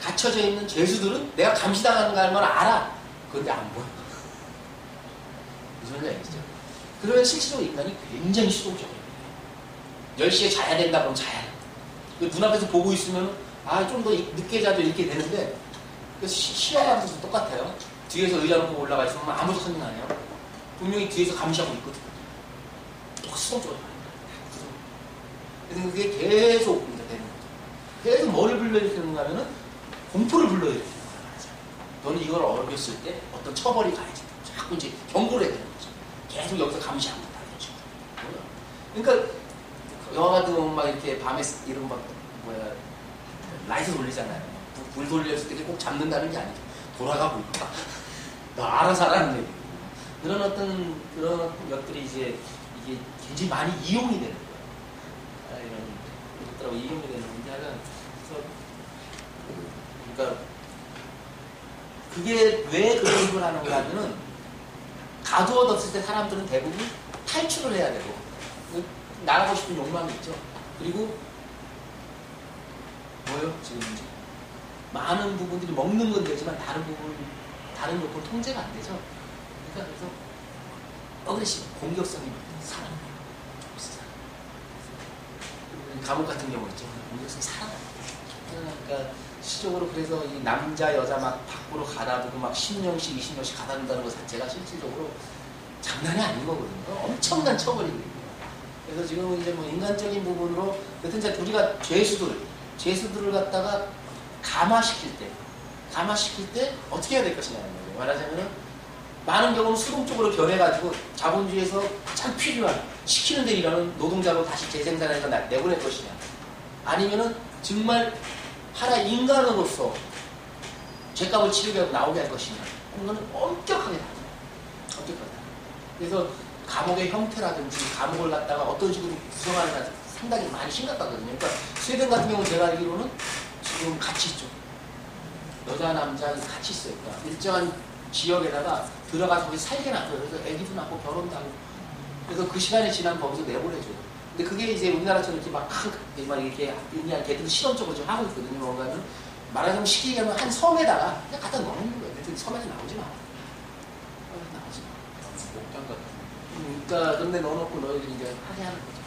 갇혀져 있는 죄수들은 내가 감시당하는 걸 알아. 그런데 안 보여. 무슨 말인지 알겠죠? 그러면 실제로 인간이 굉장히 수동적이에요. 10시에 자야 된다 그러면 자야 돼. 눈앞에서 보고 있으면 좀 더 늦게 자도 이렇게 되는데 시험하면서 똑같아요. 뒤에서 의자 놓고 올라가 있으면 아무도 선행 안 해요. 분명히 뒤에서 감시하고 있거든. 또 수동적으로 가는 거예요. 그래서 그게 계속 되는 거죠. 계속 뭐를 불러일으키는가 하면은 공포를 불러일으키는 거예요. 너는 이걸 어겼을 때 어떤 처벌이 가야지. 자꾸 이제 경고를 해야 되는 거죠. 계속 여기서 감시하고 있다. 그러니까 영화 같은 거 막 이렇게 밤에 이런 막 라이트 돌리잖아요. 불 돌렸을 때 꼭 잡는다는 게 아니죠. 돌아가고 있다. 너 알아서 하라는 얘기. 그런 어떤 것들이 이제 이게 굉장히 많이 이용이 되는 거예요. 이런 것들하고 이용이 되는 문제가 그러니까 그게 왜 그런 걸 하는가 하면은 가두어뒀을 때 사람들은 대부분 탈출을 해야 되고 나가고 싶은 욕망이 있죠. 그리고 뭐요? 지금 이제 많은 부분들이 먹는 건 되지만 다른 요건 통제가 안 되죠. 그러니까 그래서 어그레시브 공격성이 살아나요. 감옥 같은 경우 있죠. 공격성이 살아나요. 그러니까 실적으로 그래서 이 남자 여자 막 밖으로 가다두고 막 10년씩 20년씩 가다둔다는 것 자체가 실질적으로 장난이 아닌 거거든요. 엄청난 처벌이거든요. 그래서 지금 이제 뭐 인간적인 부분으로 여튼 이제 우리가 죄수들을 갖다가 감화시킬 때 어떻게 해야 될 것이냐는 거예요. 말하자면은 많은 경우는 수동적으로 변해가지고 자본주의에서 가장 필요한 시키는 데 일하는 노동자로 다시 재생산해서 내보낼 것이냐, 아니면은 정말 하나의 인간으로서 죄값을 치르게 하고 나오게 할 것이냐, 그거는 엄격하게 다르죠. 엄격하게. 그래서 감옥의 형태라든지 감옥을 갖다가 어떤 식으로 구성하느냐 상당히 많이 심각하거든요. 그러니까 스웨덴 같은 경우는 제가 알기로는 지금 같이 있죠. 여자 남자 같이 있어요. 그러니까 일정한 지역에다가 들어가서 거기 살게 놔둬요. 그래서 애기도 낳고 결혼도 하고. 그래서 그 시간이 지나면 거기서 내보내줘요. 근데 그게 이제 우리나라처럼 이렇게 막 이렇게 그냥 걔들도 실험적으로 좀 하고 있거든요. 뭔가는 말하자면 쉽게 얘기하면 한 섬에다가 그냥 갖다 넣는 거예요. 그랬더니 섬에서 나오지 마. 나오지 마. 목장 같은. 그러니까 그런데 넣어놓고 너희들이 이제 하게 하는 거죠.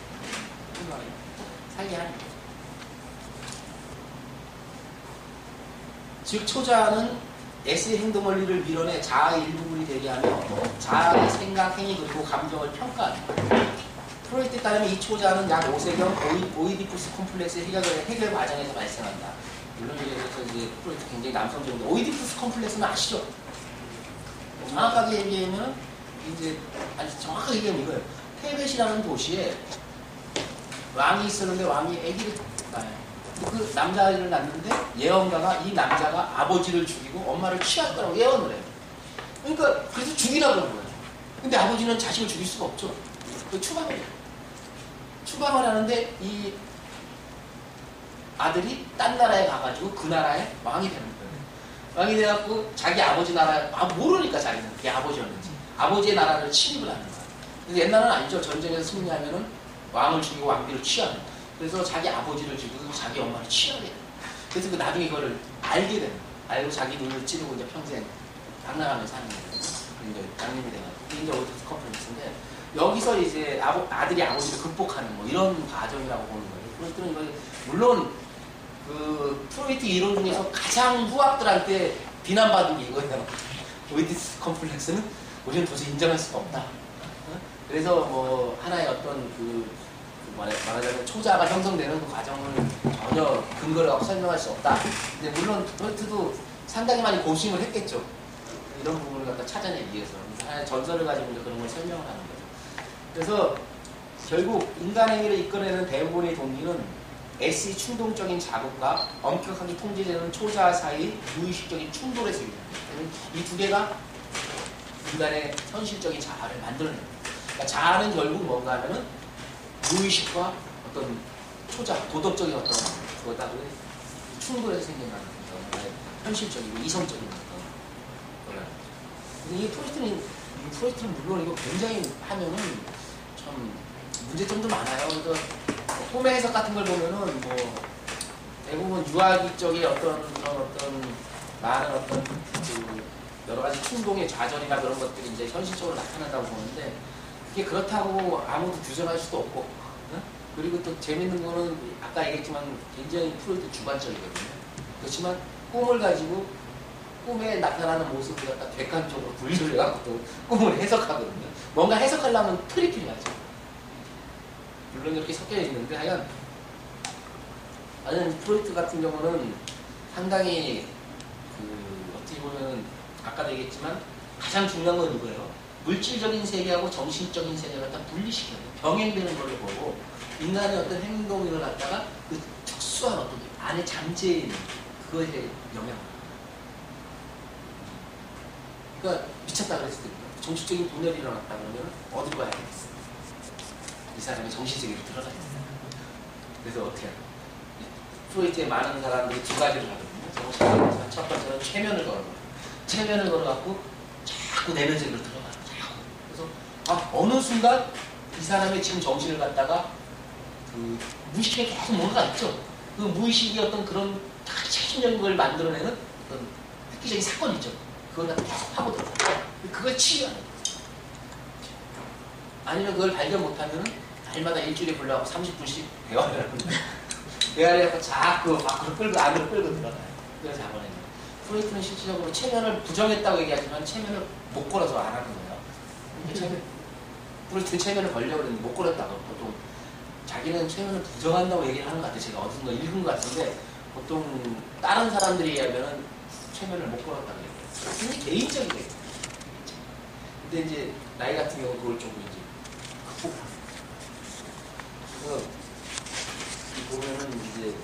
살게 하는 거죠. 즉 초자는 S의 행동 원리를 밀어내 자아의 일부분이 되게 하며 자아의 생각, 행위 그리고 감정을 평가하는 거예요. 프로이트에 따르면 이 초자는 약 5세경 오이디푸스 콤플렉스의 해결 과정에서 발생한다. 물론 이제 프로이트 굉장히 남성적인데 오이디푸스 콤플렉스는 아시죠? 정확하게 얘기하면 이제 정확하게 얘기하면 이거예요. 테벳이라는 도시에 왕이 있었는데 왕이 아기를 낳아요. 그 남자아이를 낳는데 예언가가 이 남자가 아버지를 죽이고 엄마를 취할 거라고 예언을 해요. 그러니까 그래서 죽이라고 그러는 거예요. 근데 아버지는 자식을 죽일 수가 없죠. 추방을 해요. 추방을 하는데 이 아들이 딴 나라에 가가지고 그 나라의 왕이 되는 거예요. 왕이 돼갖고 자기 아버지 나라 모르니까 자기는 그게 아버지였는지 아버지의 나라를 침입을 하는 거예요. 근데 옛날은 아니죠. 전쟁에서 승리하면은 왕을 죽이고 왕비를 취하는 거예요. 그래서 자기 아버지를 죽이고 자기 엄마를 취하게 돼요. 그래서 그 나중에 이거를 알게 되는 거예요. 알고 자기 눈을 찌르고 이제 평생 당나가면서 사는 거예요. 이제 장님이 돼가지고. 이게 이제 오이디푸스 콤플렉스인데 여기서 이제 아들이 아버지를 극복하는 뭐 이런 과정이라고 보는 거예요. 그렇더니 물론 그 프로이트 이론 중에서 가장 후학들한테 비난받은 게 이거예요. 오이디푸스 콤플렉스는 우리는 도저히 인정할 수가 없다. 그래서 뭐 하나의 어떤 말하자면 초자가 형성되는 그 과정을 전혀 근거를 갖고 설명할 수 없다. 근데 물론 프로이트도 상당히 많이 고심을 했겠죠. 이런 부분을 갖다 찾아내기 위해서 하나의 전설을 가지고 이제 그런 걸 설명을 하는 거죠. 그래서 결국 인간 행위를 이끌어내는 대부분의 동기는 S의 충동적인 자극과 엄격하게 통제되는 초자 사이의 무의식적인 충돌에서 유래합니다. 이 두 개가 인간의 현실적인 자아를 만들어냅니다. 그러니까 자아는 결국 뭔가 하면은 무의식과 어떤 초자, 도덕적인 어떤 그거다고 충돌해서 생겨나는 거죠. 현실적이고 이성적인 어떤 거라. 이 프로이트는 물론 이거 굉장히 하면은 참 문제점도 많아요. 그래서 꿈의 해석 같은 걸 보면은 뭐 대부분 유아기 쪽에 어떤 많은 어떤 그 여러 가지 충동의 좌절이나 그런 것들이 이제 현실적으로 나타난다고 보는데 그게 그렇다고 아무도 규정할 수도 없고, 응? 그리고 또 재밌는 거는 아까 얘기했지만 굉장히 프로이트 주관적이거든요. 그렇지만 꿈을 가지고 꿈에 나타나는 모습을 갖다 객관적으로 분류를 해갖고 또 꿈을 해석하거든요. 뭔가 해석하려면 틀이 필요하죠. 물론 이렇게 섞여 있는데 하여간 나는 프로이트 같은 경우는 상당히 그 어떻게 보면 아까도 얘기했지만 가장 중요한 건 이거예요. 물질적인 세계하고 정신적인 세계를 갖다 분리시켜요. 병행되는 걸로 보고 인간의 어떤 행동을 갖다가 그 특수한 어떤 안에 잠재해 있는 그것에 영향을. 그러니까 미쳤다 그랬을 때 정신적인 분열이 일어났다 그러면 어디로 가야 되겠어? 이 사람이 정신세계로 들어가야 된다. 그래서 어떻게 할까? 프로이트의 많은 사람들이 두 가지를 하거든요. 정신세계에서 첫 번째는 최면을 걸어요. 최면을 걸어갖고 자꾸 내면 세계로 들어가요. 그래서 어느 순간 이 사람의 지금 정신을 갖다가 그 무의식에 계속 뭔가가 있죠. 그 무의식이 어떤 그런 핵심적인 걸 만들어내는 어떤 획기적인 사건이 있죠. 그걸 갖다 계속 파고들어요. 그걸 치유하는 거예요. 아니면 그걸 발견 못하면 날마다 일주일에 보려고 30분씩 대화를 하는 거예요. 대화를 해서 자꾸 밖으로 끌고 안으로 끌고 들어가요. 그래서 잡아내는 거예요. 프로이트는 실질적으로 체면을 부정했다고 얘기하지만 체면을 못 걸어서 안 하는 거예요. 프로이트는 체면을 걸려고 그랬는데 못 걸었다고. 보통 자기는 체면을 부정한다고 얘기를 하는 것 같아요. 제가 어디서 읽은 것 같은데 보통 다른 사람들이 얘기하면 체면을 못 걸었다고 얘기해요. 굉장히 개인적이에요. 근데 이제 나이 같은 경우 그걸 좀 이제 극복하는. 그래서 보면은 이제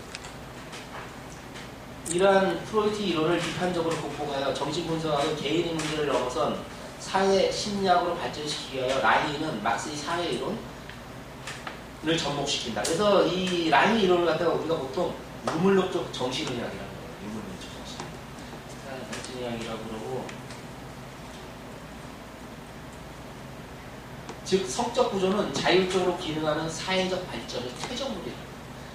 이러한 프로이트 이론을 비판적으로 극복하여 정신분석학은 개인의 문제를 넘어선 사회 심리학으로 발전시키기 위하여 라인은 막스의 사회 이론을 접목시킨다. 그래서 이 라인 이론을 갖다가 우리가 보통 유물론적 정신의학이라는 거예요. 유물론적 정신의학이라고 그러고, 즉 성적 구조는 자율적으로 기능하는 사회적 발전의 최종물이다.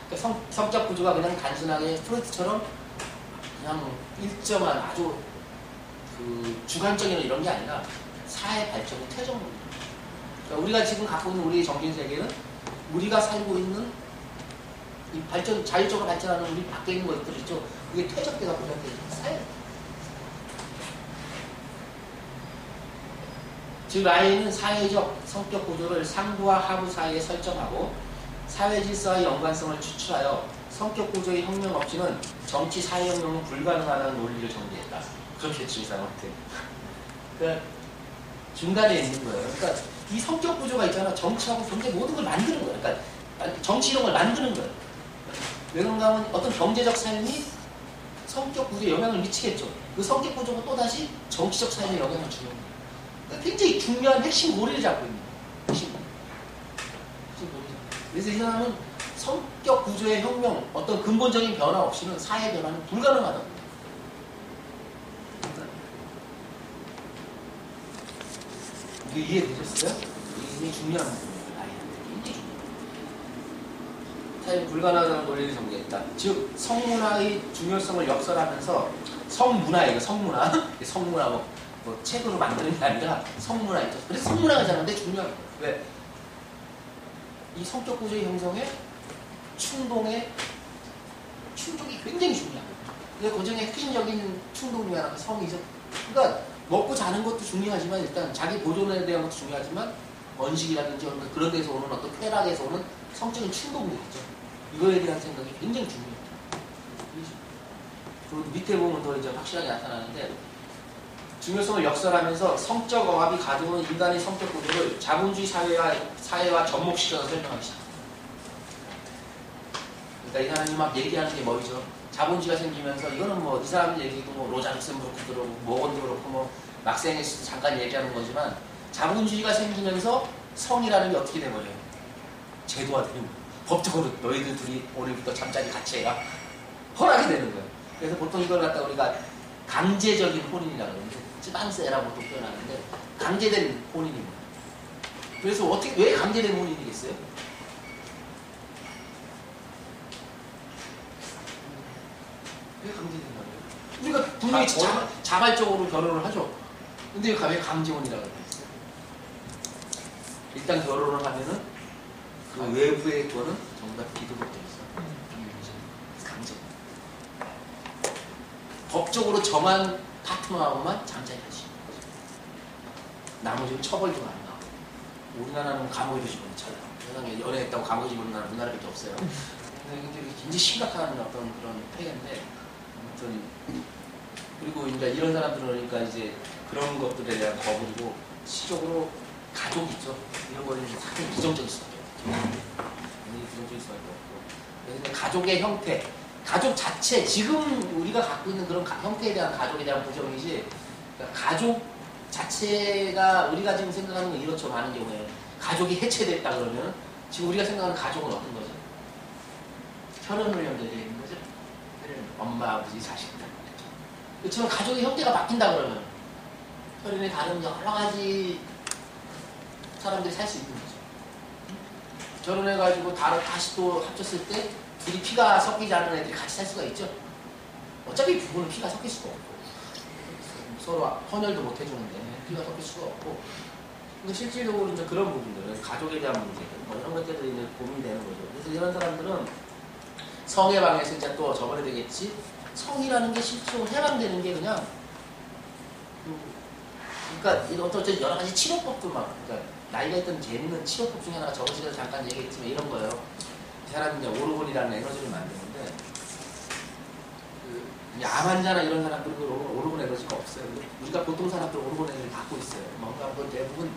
그러니까 성적 구조가 그냥 단순하게 프로이트처럼 그냥 일정한 아주 그 주관적인 이런 게 아니라 사회 발전의 최종물입니다. 그러니까 우리가 지금 갖고 있는 우리의 정신 세계는 우리가 살고 있는 이 발전, 자율적으로 발전하는 우리 밖에 있는 것들 있죠. 그게 퇴적돼서 고정되는 사회. 즉 라인은 사회적 성격 구조를 상부와 하부 사이에 설정하고 사회 질서와 연관성을 추출하여 성격 구조의 혁명 없이는 정치 사회혁명은 불가능하다는 논리를 정리했다. 그렇겠죠, 이 사람한테. 그러니까 중간에 있는 거예요. 그러니까 이 성격 구조가 있잖아. 정치하고 경제 모든 걸 만드는 거예요. 그러니까 정치 이런 걸 만드는 거예요. 왜 그런가 하면 어떤 경제적 삶이 성격 구조에 영향을 미치겠죠. 그 성격 구조가 또다시 정치적 삶에 영향을 주는 거예요. 그러니까 굉장히 중요한 핵심 고리를 잡고 있는 거예요. 핵심 고리. 그래서 이 사람은 성격 구조의 혁명, 어떤 근본적인 변화 없이는 사회 변화는 불가능하다고. 이게 이해되셨어요? 이게 굉장히 중요한 부분입니다. 아이한테 굉장히 중요해요. 사회 불가능하다는 논리를 정리했다. 즉 성문화의 중요성을 역설하면서 성문화예요. 성문화. 성문화 뭐 책으로 만드는 게 아니라 성문화 있죠. 그래서 성문화가 잘하는데 중요한 거예요. 왜? 이 성격 구조의 형성에 충동이 굉장히 중요하거든요. 그래서 고정의 핵심적인 충동 중에 하나가 성이죠. 그러니까 먹고 자는 것도 중요하지만 일단 자기 보존에 대한 것도 중요하지만 번식이라든지 그런 데서 오는 어떤 쾌락에서 오는 성적인 충동이 있죠. 이거에 대한 생각이 굉장히 중요해요. 그리고 밑에 보면 더 이제 확실하게 나타나는데 중요성을 역설하면서 성적 억압이 가져오는 인간의 성격 구조를 자본주의 사회와 접목시켜서 설명하기 시작합니다. 그러니까 이 사람이 막 얘기하는 게 뭐죠? 자본주의가 생기면서 이거는 뭐 이 사람 얘기도 뭐 로자 룩셈부르크도 그렇고 모건도 그렇고 뭐 막스앵겔스도 잠깐 얘기하는 거지만 자본주의가 생기면서 성이라는 게 어떻게 돼버려요? 제도화되는 거예요. 법적으로 너희들 둘이 오늘부터 잠자리 같이 해라. 허락이 되는 거예요. 그래서 보통 이걸 갖다 우리가 강제적인 혼인이라고 하는데 찌방세라고 보통 표현하는데 강제된 혼인입니다. 그래서 어떻게 왜 강제된 혼인이겠어요? 왜 강제된다고요? 우리가 분명히 자발적으로 결혼을 하죠. 근데 왜 강제혼이라고 그랬어요? 일단 결혼을 하면은 그 외부의 거는 전부 다 비도덕돼 있어. 강제. 법적으로 정한 파트너하고만 잠자리하지. 나머지는 처벌도 안 나고. 우리나라는 감옥에도 집어넣잖아요. 세상에 연애했다고 감옥에 집어넣는 우리나라밖에 없어요. 근데 굉장히 심각한 어떤 그런 폐해인데, 아무튼 그리고 이제 이런 사람들은 그러니까 이제 그런 것들에 대한 거부이고 시적으로 가족 있죠. 이런 거는 상당히 부정적일 수밖에 없죠. 굉장히 부정적일 수밖에 없고. 그래서 가족의 형태, 가족 자체, 지금 우리가 갖고 있는 그런 형태에 대한 가족에 대한 부정이지, 그러니까 가족 자체가 우리가 지금 생각하는 건 이렇죠. 많은 경우에 가족이 해체됐다 그러면 지금 우리가 생각하는 가족은 어떤 거죠? 혈연으로 연결되어 있는 거죠. 엄마, 아버지, 자식들. 그렇지만 가족의 형태가 바뀐다 그러면 혈연이 다른 여러 가지 사람들이 살 수 있는 거죠. 결혼해가지고 다시 또 합쳤을 때 둘이 피가 섞이지 않는 애들이 같이 살 수가 있죠. 어차피 부부는 피가 섞일 수가 없고 서로 헌혈도 못 해주는데 피가 섞일 수가 없고. 근데 실질적으로 이제 그런 부분들은 가족에 대한 문제들 뭐 이런 것들이 이제 고민이 되는 거죠. 그래서 이런 사람들은 성에 방해서 이제 또 저번에 되겠지. 성이라는 게 실제로 해방되는 게 그냥 그러니까 이런 어떤 여러 가지 치료법도 막 그러니까 나이가 있던 재밌는 치료법 중에 하나가 저번 시간에 잠깐 얘기했지만 이런 거예요. 이 사람이 이제 오르곤이라는 에너지를 만드는데 암 환자나 이런 사람들은 오르곤 에너지가 없어요. 우리가 보통 사람들 오르곤 에너지를 갖고 있어요. 뭔가 그건 대부분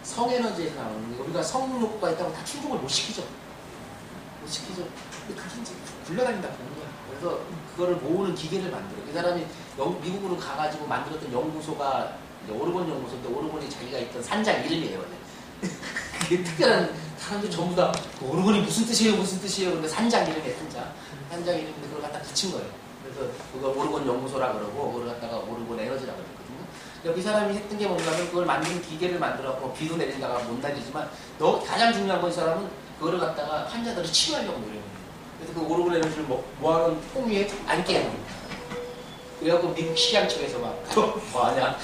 성 에너지에서 나오는 게 우리가 성욕구가 있다고 다 충족을 못 시키죠. 못 시키죠. 근데 그게 이제 굴러다닌다 보는 거야. 그래서 그거를 모으는 기계를 만들어. 그 사람이 미국으로 가가지고 만들었던 연구소가 이제 오르곤 연구소인데 오르곤이 자기가 있던 산장 이름이에요. 그게 특별한 사람들 전부 다 오르곤이 무슨 뜻이에요? 무슨 뜻이에요? 근데 산장 이름이에요. 산장 이름인데 그걸 갖다 붙인 거예요. 그래서 그걸 오르곤 연구소라 그러고 그걸 갖다가 오르곤 에너지라고 그랬거든요. 그러니까 이 사람이 했던 게 뭔가면 그걸 만드는 기계를 만들어갖고 비도 내린다가 못 날리지만 가장 중요한 건 이 사람은 그거를 갖다가 환자들을 치료하려고 노력해요. 그래서 그 오르곤 에너지를 모아놓은 통 위에 앉게 해요. 그래갖고 미국 식양청에서 막 뭐하냐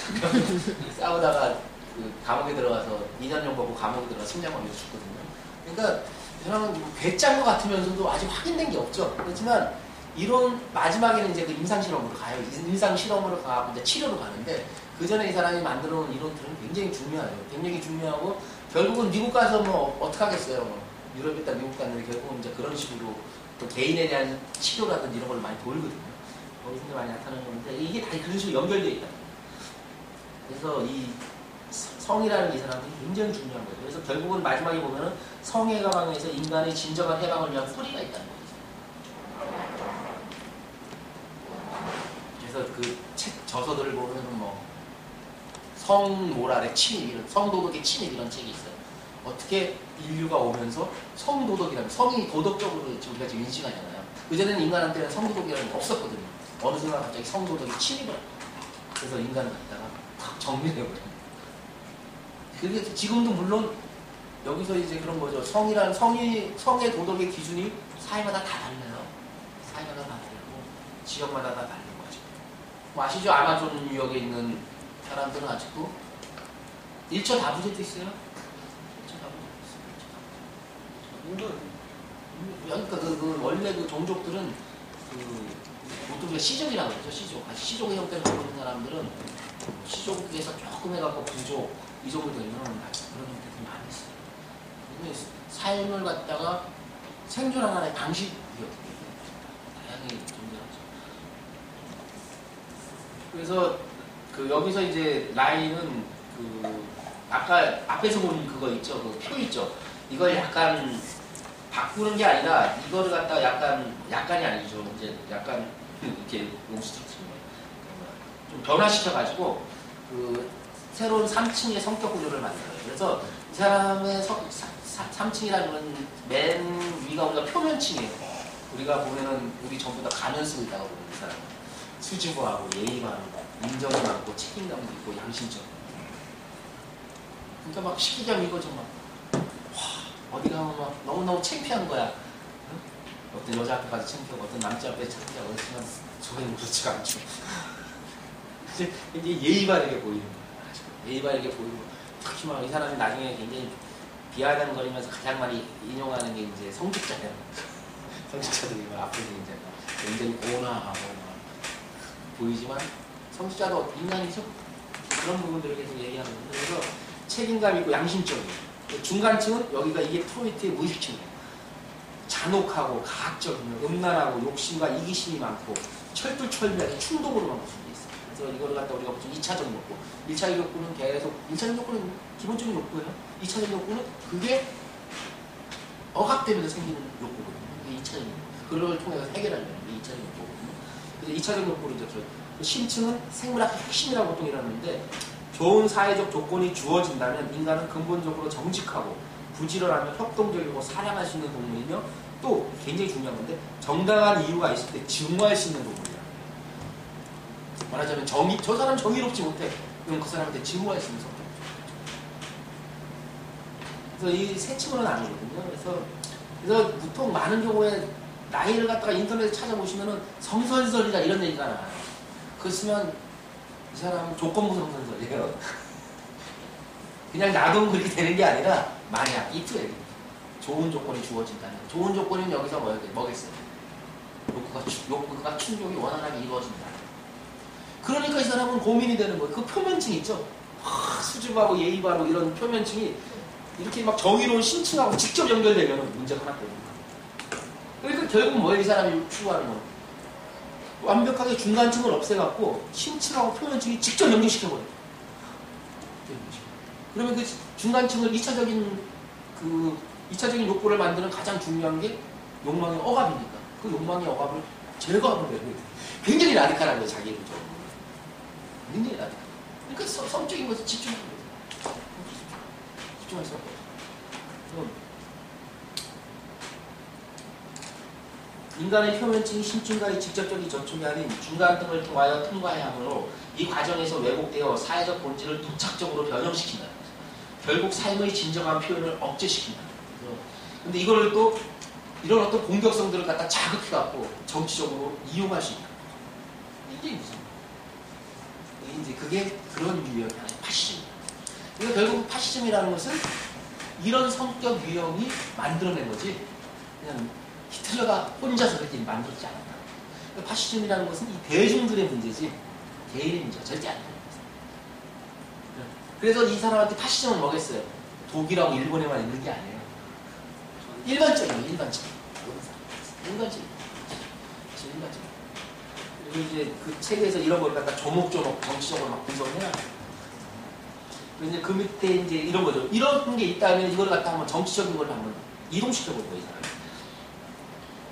싸우다가 그 감옥에 들어가서 2년형 보고 감옥에 들어가서 심장마비로 죽거든요. 그러니까 이 사람은 괴짠 것 같으면서도 아직 확인된 게 없죠. 그렇지만 이론 마지막에는 이제 그 임상 실험으로 가요. 임상 실험으로 가고 이제 치료로 가는데 그 전에 이 사람이 만들어 놓은 이론들은 굉장히 중요해요. 굉장히 중요하고 결국은 미국 가서 뭐 어떻게 하겠어요. 뭐 유럽에 있다 미국 갔는데 결국은 이제 그런 식으로 또 개인에 대한 치료라든지 이런 걸 많이 보이거든요. 거기서 이제 많이 나타나는 건데 이게 다 그런 식으로 연결되어 있다. 그래서 이 성이라는 이 사람이 굉장히 중요한 거예요. 그래서 결국은 마지막에 보면은 성의 가방에서 인간의 진정한 해방을 위한 뿌리가 있다는 거예요. 그래서 그 책 저서들을 보면은 뭐 성모랄의 침입, 이런 성도덕의 침입 이런 책이 있어요. 어떻게 인류가 오면서 성도덕이라는 성이 도덕적으로 우리가 지금 인식하잖아요. 그전에는 인간한테는 성도덕이라는 게 없었거든요. 어느 순간 갑자기 성도덕이 침입을 해요. 그래서 인간을 갖다가 탁 정리해버려요. 그게 지금도 물론 여기서 이제 그런 거죠. 성이라는 성의 도덕의 기준이 사회마다 다 달라요. 사회마다 다 다르고 지역마다 다 다른 거죠. 뭐 아시죠? 아마존 유역에 있는 사람들은 아직도 1초 다부제도 있어요. 1초 다부제도 있어요. 그러니까 그 원래 그 종족들은 보통 우리가 시족이라고 그러죠. 시족의 형태를 갖고 있는 사람들은 시족에서 조금 해갖고 부족 이 정도 되면 그런 형태들이 많이 있어요. 근데 삶을 갖다가 생존하는 하나의 방식이 다양하게 존재하죠. 그래서 여기서 이제 라인은 아까 앞에서 본 그거 있죠, 그 표 있죠. 이걸 약간 바꾸는 게 아니라 이거를 갖다가 약간이 아니죠. 이제 약간 이렇게 좀 변화시켜가지고 새로운 3층의 성격 구조를 만들어요. 그래서 이 사람의 3층이라는 건 맨 위가 우리가 표면층이에요. 우리가 보면은 우리 전부 다 가면 쓰고 있다고 보는 이 사람은 수줍어하고 예의 바르고 인정이 많고 책임감도 있고 양심적. 그러니까 막 시키자면 이거죠 막. 어디 가면 막 너무너무 창피한 거야. 응? 어떤 여자 앞에 가서 창피하고 어떤 남자 앞에 창피하고 그렇지만 저는 그렇지가 않죠. 이제 예의 바르게 보이는 거예요. 예의 바르게 보이고, 특히 막 이 사람이 나중에 굉장히 비아냥거리면서 가장 많이 인용하는 게 이제 성직자예요. 성직자들이 막 앞에서 이제 굉장히 온화하고 막 보이지만 성직자도 인간이죠. 그런 부분들을 계속 얘기하는 거예요. 그래서 책임감 있고 양심적이에요. 중간층은 여기가 이게 프로이트의 무의식층이에요. 잔혹하고 가학적이며 음란하고 욕심과 이기심이 많고 철두철미하게 충동으로만 볼 수 있어요. 그래서 이거를 갖다 우리가 보통 2차적 욕구, 1차적 욕구는 계속 1차적 욕구는 기본적인 욕구예요. 2차적 욕구는 그게 억압되면서 생기는 욕구거든요. 이게 2차적 욕구. 그걸 통해서 해결하려는 게 2차적 욕구거든요. 그래서 2차적 욕구를 이제 심층은 생물학 핵심이라고 보통 이러는데, 좋은 사회적 조건이 주어진다면 인간은 근본적으로 정직하고 부지런하며 협동적이고 사랑할 수 있는 동물이며, 또 굉장히 중요한 건데 정당한 이유가 있을 때 증오할 수 있는 동물이야. 말하자면 저 사람 정의롭지 못해. 그럼 그 사람한테 증오할 수 있는 성격. 그래서 이 세 층으로는 아니거든요. 그래서 보통 많은 경우에 나이를 갖다가 인터넷에 찾아보시면은 성선설이다 이런 얘기가 나와요. 그거 쓰면 이 사람은 조건부 성선설이에요. 그냥 놔두면 그렇게 되는 게 아니라, 만약 이프에 좋은 조건이 주어진다면, 좋은 조건은 여기서 뭐겠어요? 욕구가 충족이 원활하게 이루어진다. 그러니까 이 사람은 고민이 되는 거예요. 그 표면층 있죠? 수줍하고 예의 바르고 이런 표면층이 이렇게 막 정의로운 심층하고 직접 연결되면 문제가 하나 되는 거예요. 그러니까 결국 뭐예요? 이 사람이 추구하는 건 완벽하게 중간층을 없애갖고 심층하고 표면층이 직접 연결시켜버려요. 그러면 그 중간층을 2차적인 욕구를 만드는 가장 중요한 게 욕망의 억압이니까 그 욕망의 억압을 제거하면 돼요. 굉장히 라디칼한 거예요, 자기 입장으로. 굉장히 라디칼. 그러니까 성적인 것에 집중하는 거예요. 집중할 수 없어요. 인간의 표면층이 심층과의 직접적인 접촉이 아닌 중간층을 통하여 통과해야 하므로 이 과정에서 왜곡되어 사회적 본질을 부착적으로 변형시킨다. 결국 삶의 진정한 표현을 억제시킨다. 근데 이거를 또 이런 어떤 공격성들을 갖다 자극해갖고 정치적으로 이용할 수 있다. 굉장히 무서워요. 이제 그게 그런 유형이 아니라 파시즘이에요. 그러니까 결국 파시즘이라는 것은 이런 성격 유형이 만들어낸 거지, 그냥 히틀러가 혼자서 그렇게 만들지 않았다. 그러니까 파시즘이라는 것은 이 대중들의 문제지 개인의 문제가 절대 아니에요. 그래서 이 사람한테 파시즘은 뭐겠어요? 독일하고 일본에만 있는 게 아니에요. 일반적이에요, 일반적인. 일반적인. 그리고 이제 그 책에서 이런 걸 갖다 조목조목 정치적으로 막 분석을 해요. 이제 그 밑에 이제 이런 거죠. 이런 게 있다면 이걸 갖다 한번 정치적인 걸 한번 이동시켜볼 거예요, 이 사람.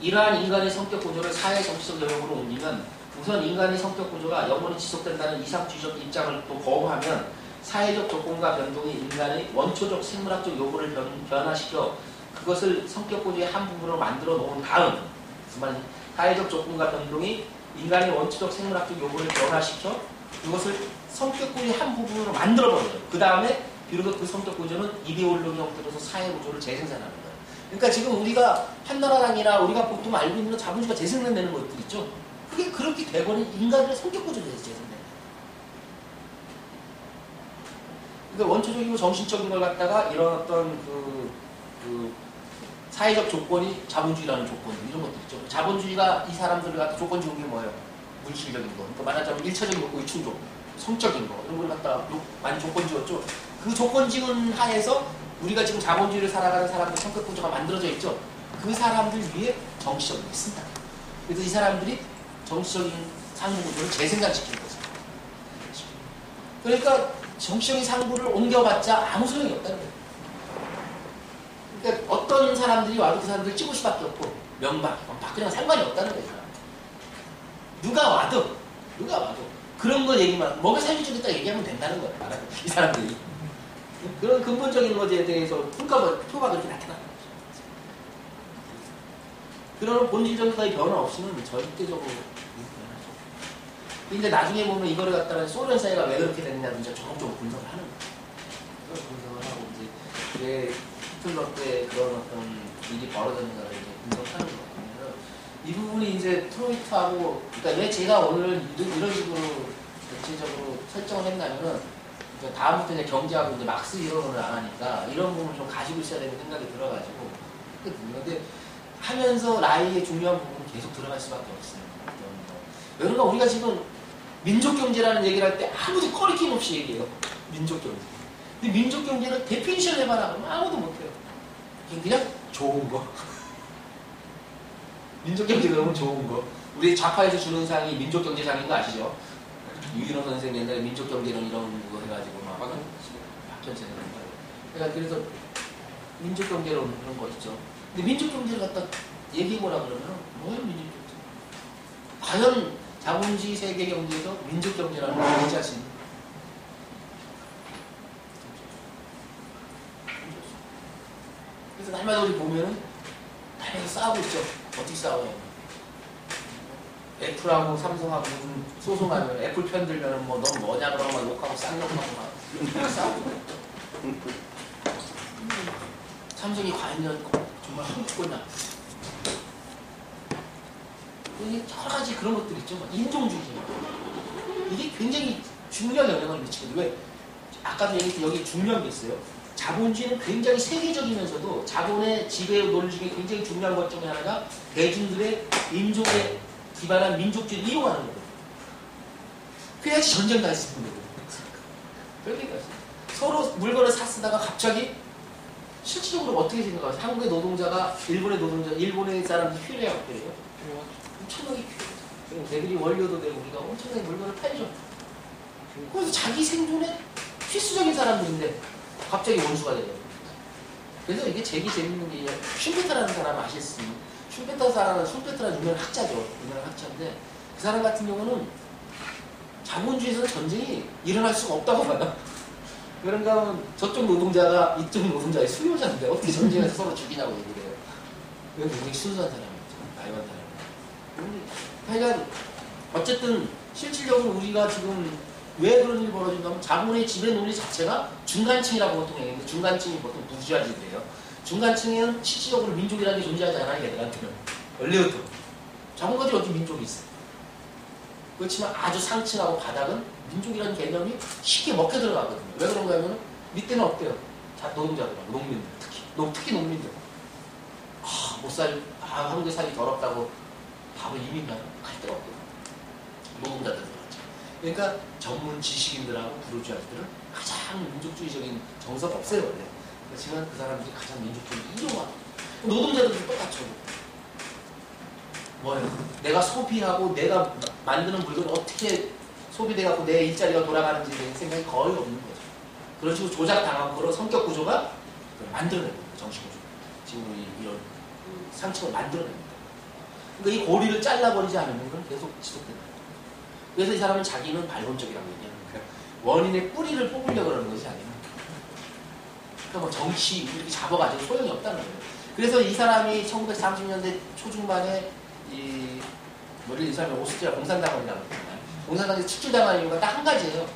이러한 인간의 성격 구조를 사회 정치적 영역으로 옮기면 우선 인간의 성격 구조가 영원히 지속된다는 이상주의적 입장을 또 거부하면 사회적 조건과 변동이 인간의 원초적 생물학적 요구를 변화시켜 그것을 성격 구조의 한 부분으로 만들어 놓은 다음, 무슨 말이냐, 사회적 조건과 변동이 인간의 원초적 생물학적 요구를 변화시켜 그것을 성격 구조의 한 부분으로 만들어버려요. 그 다음에 비로소 그 성격 구조는 이데올로기 형태로서 사회 구조를 재생산하는 거예요. 그러니까 지금 우리가 한나라당이나 우리가 보통 알고 있는 자본주의가 재생산되는 것들 있죠. 그게 그렇게 되버린 인간의 성격 구조를 재생산돼요. 그러니까 원초적이고 정신적인 걸 갖다가 이런 어떤 사회적 조건이 자본주의라는 조건, 이런 것들 있죠. 자본주의가 이 사람들을 갖다 조건 지은 게 뭐예요? 물질적인 거. 그러니까 말하자면 1차적인 욕구의 충족, 성적인 거, 이런 걸 갖다가 많이 조건 지었죠. 그 조건 지은 하에서 우리가 지금 자본주의를 살아가는 사람들 성격 구조가 만들어져 있죠. 그 사람들 위해 정치적인 게 쓴다. 그래서 이 사람들이 정치적인 상부 구조를 재생산시키는 거죠. 그러니까 정치적인 상부를 옮겨봤자 아무 소용이 없다는 거예요. 그러니까 어떤 사람들이 와도 그 사람들을 찍을 수밖에 없고 명박, 박근혜랑 상관이 없다는 거예요. 누가 와도 그런 거 얘기만 뭐가 살려주겠다 얘기하면 된다는 거예요. 이 사람들이 그런 근본적인 것에 대해서 표가 그렇게 나타나는 거죠. 그런 본질적인 변화 없이는 절대적으로 변하죠. 근데 나중에 보면 이거를 갖다가 소련 사회가 왜 그렇게 됐냐든지 조목조목 분석을 하는 거예요. 분석을 하고 이제 왜 히틀러 때 그런 어떤 일이 벌어졌는가를 이제 분석하는 거거든요. 이 부분이 이제 프로이트하고, 그러니까 왜 제가 오늘 이런 식으로 전체적으로 설정을 했냐면은, 그러니까 다음부터 이제 경제하고 이제 막스 이론을 안 하니까 이런 부분을 좀 가지고 있어야 되는 생각이 들어가지고 했거든요. 근데 하면서 라이의 중요한 부분은 계속 들어갈 수밖에 없어요. 그러니까 우리가 지금 민족경제라는 얘기를 할 때 아무도 꺼리낌 없이 얘기해요. 민족경제. 근데 민족경제를 데피니션 해봐라 그러면 아무도 못해요. 그냥 좋은 거. 민족경제 그러면 좋은 거. 우리 좌파에서 주는 상이 민족경제상인 거 아시죠? 유인호 선생님 옛날에 민족경제론 이런 거 해가지고 막 박전체는 거예요. 그러니까 그래서 민족경제론 그런 거 있죠. 근데 민족경제를 갖다 얘기해보라 그러면 뭐예요 민족경제? 과연 자본주의 세계 경제에서 민족경제라는 걸 얘기할 수 있는 그래서 날마다 우리 보면은 다양하게 싸우고 있죠. 어떻게 싸워요? 애플하고 삼성하고 무슨 소송하면 애플 편 들면은 뭐 넌 뭐냐 그러고 막 욕하고 쌍욕하고 막 싸우고 삼성이 과연 정말 훔치거나 여러 가지 그런 것들 있죠. 인종주의 이게 굉장히 중요한 영향을 미치거든요. 왜? 아까도 얘기했듯이 여기 중요한 게 있어요. 자본주의는 굉장히 세계적이면서도 자본의 지배 논리 중에 굉장히 중요한 것 중에 하나가 대중들의 인종에 기반한 민족주의를 이용하는 거예요. 그래야지 전쟁 날 수 있는 거예요. 그러니까 서로 물건을 샀쓰다가 갑자기 실질적으로 어떻게 생각하세요? 한국의 노동자가 일본의 사람들이 필요해요. 엄청나게 필요해요. 걔들이 원료도 되고 우리가 엄청나게 물건을 팔죠. 그래서 자기 생존에 필수적인 사람들인데 갑자기 원수가 돼요. 그래서 이게 되게 재밌는 게 슈페터라는 사람 아시겠습니까? 슈페터라는 유명한 학자죠. 유명한 학자인데 그 사람 같은 경우는 자본주의에서는 전쟁이 일어날 수가 없다고 봐요. 그런가 하면 저쪽 노동자가 이쪽 노동자의 수요자인데 어떻게 전쟁에서 서로 죽이냐고 얘기를 해요. 그건 굉장히 순수한 사람이죠. 나이만 사람. 하여간 어쨌든 실질적으로 우리가 지금 왜 그런 일이 벌어진다면 자본의 지배 논리 자체가 중간층이라고 보통 얘기하는데 중간층이 보통 부주의들이에요. 중간층에는 실질적으로 민족이라는 게 존재하지 않아요. 얘들한테는. 원래부터. 자본가들이 어떻게 민족이 있어요. 그렇지만 아주 상층하고 바닥은 민족이라는 개념이 쉽게 먹혀 들어가거든요. 왜 그런가 하면 밑에는 어때요? 노동자들, 농민들, 특히 농민들. 한국에 살기 더럽다고 바로 이민 가는 갈 데가 없거든요. 노동자들 들어가죠. 그러니까 전문 지식인들하고 부르주아들은 가장 민족주의적인 정서가 없어요. 원래. 그렇지만 그 사람들이 가장 민족주의를 이용하고 노동자들도 똑같죠. 뭐예요? 내가 소비하고 내가 만드는 물건을 어떻게 소비돼갖고 내 일자리가 돌아가는지에 대한 생각이 거의 없는 거죠. 그런 식으로 조작당하고 그런 성격 구조가 만들어냅니다. 정신구조. 지금 이런 상층을 만들어냅니다. 그러니까 이 고리를 잘라버리지 않으면 그건 계속 지속됩니다. 그래서 이 사람은 자기는 발본적이라고 얘기하는 거예요. 원인의 뿌리를 뽑으려고 그러는 것이 아니라 그러니까 뭐 정치 이렇게 잡아가지고 소용이 없다는 거예요. 그래서 이 사람이 1930년대 초중반에 이 사람이 오스트리아 공산당원이라고 했잖아요. 공산당이 축출당한 이유가 딱 한 가지예요.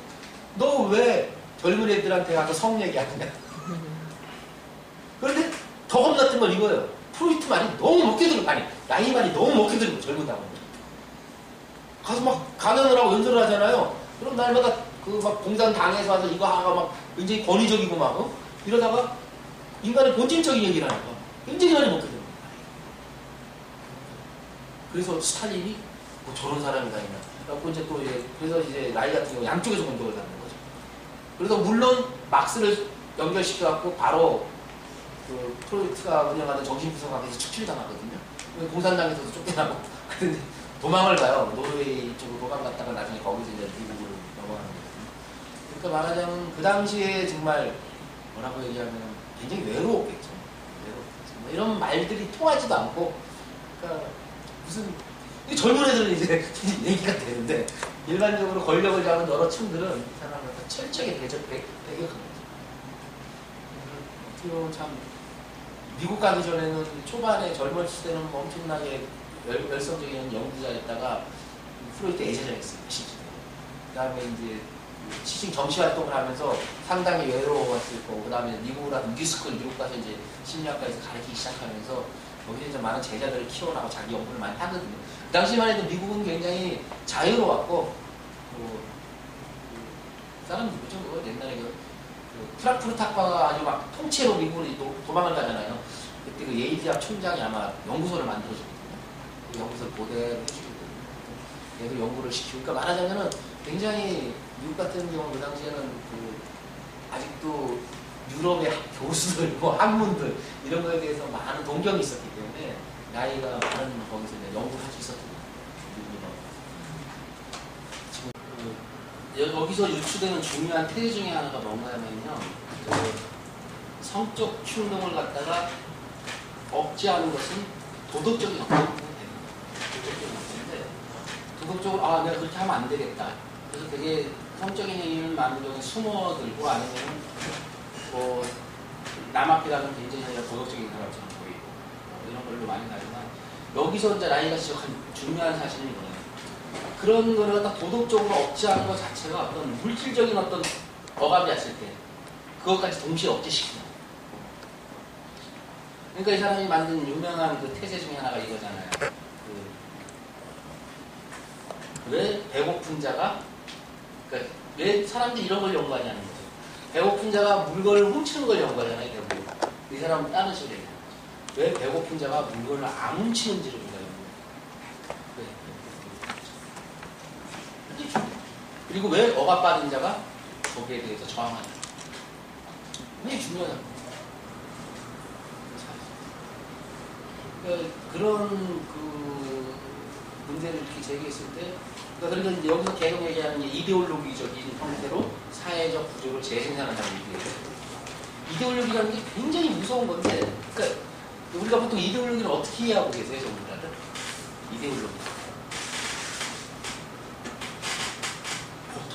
너 왜 젊은 애들한테 가서 성 얘기하느냐. 그런데 더 겁났던 건 이거예요. 프로이트 말이 너무 먹혀들고 나이 말이 너무 먹혀들고 젊은 당원들. 가서 막 강연을 하고 연설을 하잖아요. 그럼 날마다 그 막 공산당에서 와서 이거 하가 막 굉장히 권위적이고 막 이러다가 인간의 본질적인 얘기를 하니까 굉장히 많이 먹혀들고. 그래서 스탈린이 뭐 저런 사람이 다 있나. 그래서 이제 라이 같은 경우 양쪽에서 공격을 받는 거죠. 그래서 물론 막스를 연결시켜갖고 바로 그 프로이트가 운영하는 정신분석학에서 축출당하거든요. 공산당에서도 쫓겨나고. 근데 도망을 가요. 노르웨이 쪽으로 도망갔다가 나중에 거기서 이제 미국으로 넘어가는 거거든요. 그러니까 말하자면 그 당시에 정말 뭐라고 얘기하면 굉장히 외로웠겠죠. 뭐 이런 말들이 통하지도 않고, 그러니까 무슨 젊은 애들은 이제 얘기가 되는데 일반적으로 권력을 잡은 여러 층들은 이 사람을 철저하게 배격한 거죠. 어떻게 보면 참 미국 가기 전에는 초반에 젊었을 때는 뭐 엄청나게 열성적인 연구자였다가 프로이트 애제자였어요. 그 다음에 이제 시중 정치 활동을 하면서 상당히 외로웠을 거고, 그 다음에 미국 가서 뉴스쿨 미국 가서 이제 심리학과에서 가르치기 시작하면서 거기서 이제 많은 제자들을 키워나가고 자기 연구를 많이 하거든요. 그 당시만 해도 미국은 굉장히 자유로웠고, 사람 누구죠? 옛날에 프랑크푸르트 학파가 아주 막 통째로 미국으로 도망을 가잖아요. 그때 그 예일 대학 총장이 아마 연구소를 만들어줬거든요. 그 연구소를 보대를 해주거든요. 그래서 연구를 시키고, 그러니까 말하자면은 굉장히 미국 같은 경우 그 당시에는 아직도 유럽의 교수들, 뭐 학문들 이런 거에 대해서 많은 동경이 있었기 때문에 나이가 많은 거기서 이제 연구를 할 수 있었거든요. 지금 여기서 유추되는 중요한 테제 중에 하나가 뭔가 하면요, 성적 충동을 갖다가 억제하는 것은 도덕적인 억제가 됩니다. 도덕적인 억제인데, 도덕적으로 내가 그렇게 하면 안 되겠다. 그래서 되게 성적인 행위를 많은 경우에 숨어들고 아니면 뭐 남 앞이라는 굉장히 도덕적인 사람처럼 보이고 이런 걸로 많이 나지만, 여기서 이제 나이가 지적한 중요한 사실이 뭐예요? 그런 거를 갖다 도덕적으로 억제하는 것 자체가 어떤 물질적인 어떤 억압이 왔을 때 그것까지 동시에 억제시키는 거예요. 그러니까 이 사람이 만든 유명한 그 태세 중에 하나가 이거잖아요. 왜 배고픈 자가, 그러니까 왜 사람들이 이런 걸 연구하냐는 거죠. 배고픈 자가 물건을 훔치는 걸 연구하잖아요, 대부분. 이 사람은 다른 식으로 얘기해요. 왜 배고픈 자가 물건을 안 훔치는지를 우리가 연구해요. 그리고 왜 억압받은 자가 거기에 대해서 저항하는지. 이게 중요하다. 그런 문제를 이렇게 제기했을 때, 그러니까 여기서 계속 얘기하는 게 이데올로기적인 형태로 사회적 구조를 재생산한다는 얘기예요. 이데올로기라는 게 굉장히 무서운 건데, 그러니까 우리가 보통 이데올로기를 어떻게 이해하고 계세요, 전문가들? 이데올로기.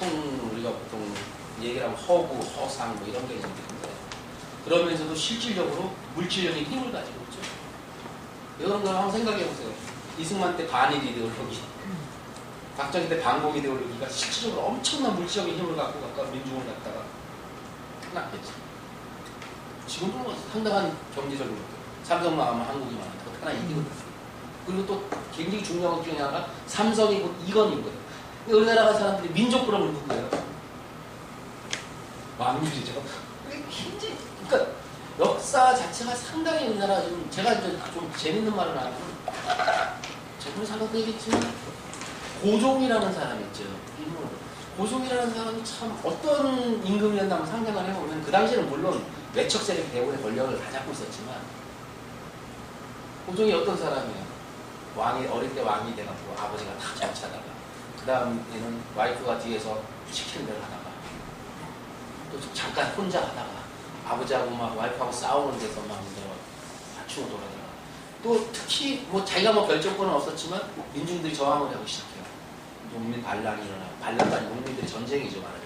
우리가 보통 얘기를 하면 허구, 허상 뭐 이런 게 있는데, 그러면서도 실질적으로 물질적인 힘을 가지고 있죠. 이런 걸 한번 생각해 보세요. 이승만 때 반일 이데올로기, 박정희 때 반공 이데올로기가 실질적으로 엄청난 물질적인 힘을 갖고 민중을 갖다가 탄압했죠. 지금도 뭐 상당한 경제적인 것들, 삼성 나가면 한국이 많다. 하나 이기거든요. 그리고 또 굉장히 중요한 것 중에 하나가 삼성이고 이건이거든요. 우리나라 사람들이 민족부라고 부르는 거예요. 왕실이죠. 굉장히, 그러니까 역사 자체가 상당히 우리나라 지금 제가 이제 좀 재밌는 말을 하면, 저번에 잠깐 얘기했지만 고종이라는 사람 있죠. 고종이라는 사람이 참 어떤 임금이었나 한번 상상을 해보면, 그 당시에는 물론 외척 세력 대원의 권력을 다 잡고 있었지만, 고종이 어떤 사람이에요? 왕이 어릴 때 왕이 돼갖고 아버지가 다 정치하다가, 그 다음에는 와이프가 뒤에서 시키는 대로 하다가, 또 잠깐 혼자 하다가 아버지하고 막 와이프하고 싸우는 데서 막 맞추고 돌아다가, 또 특히 뭐 자기가 뭐 결정권은 없었지만 민중들이 저항을 하기 시작해요. 농민 반란이 일어나고, 반란도 아니고 농민들이 전쟁이죠, 말하자면.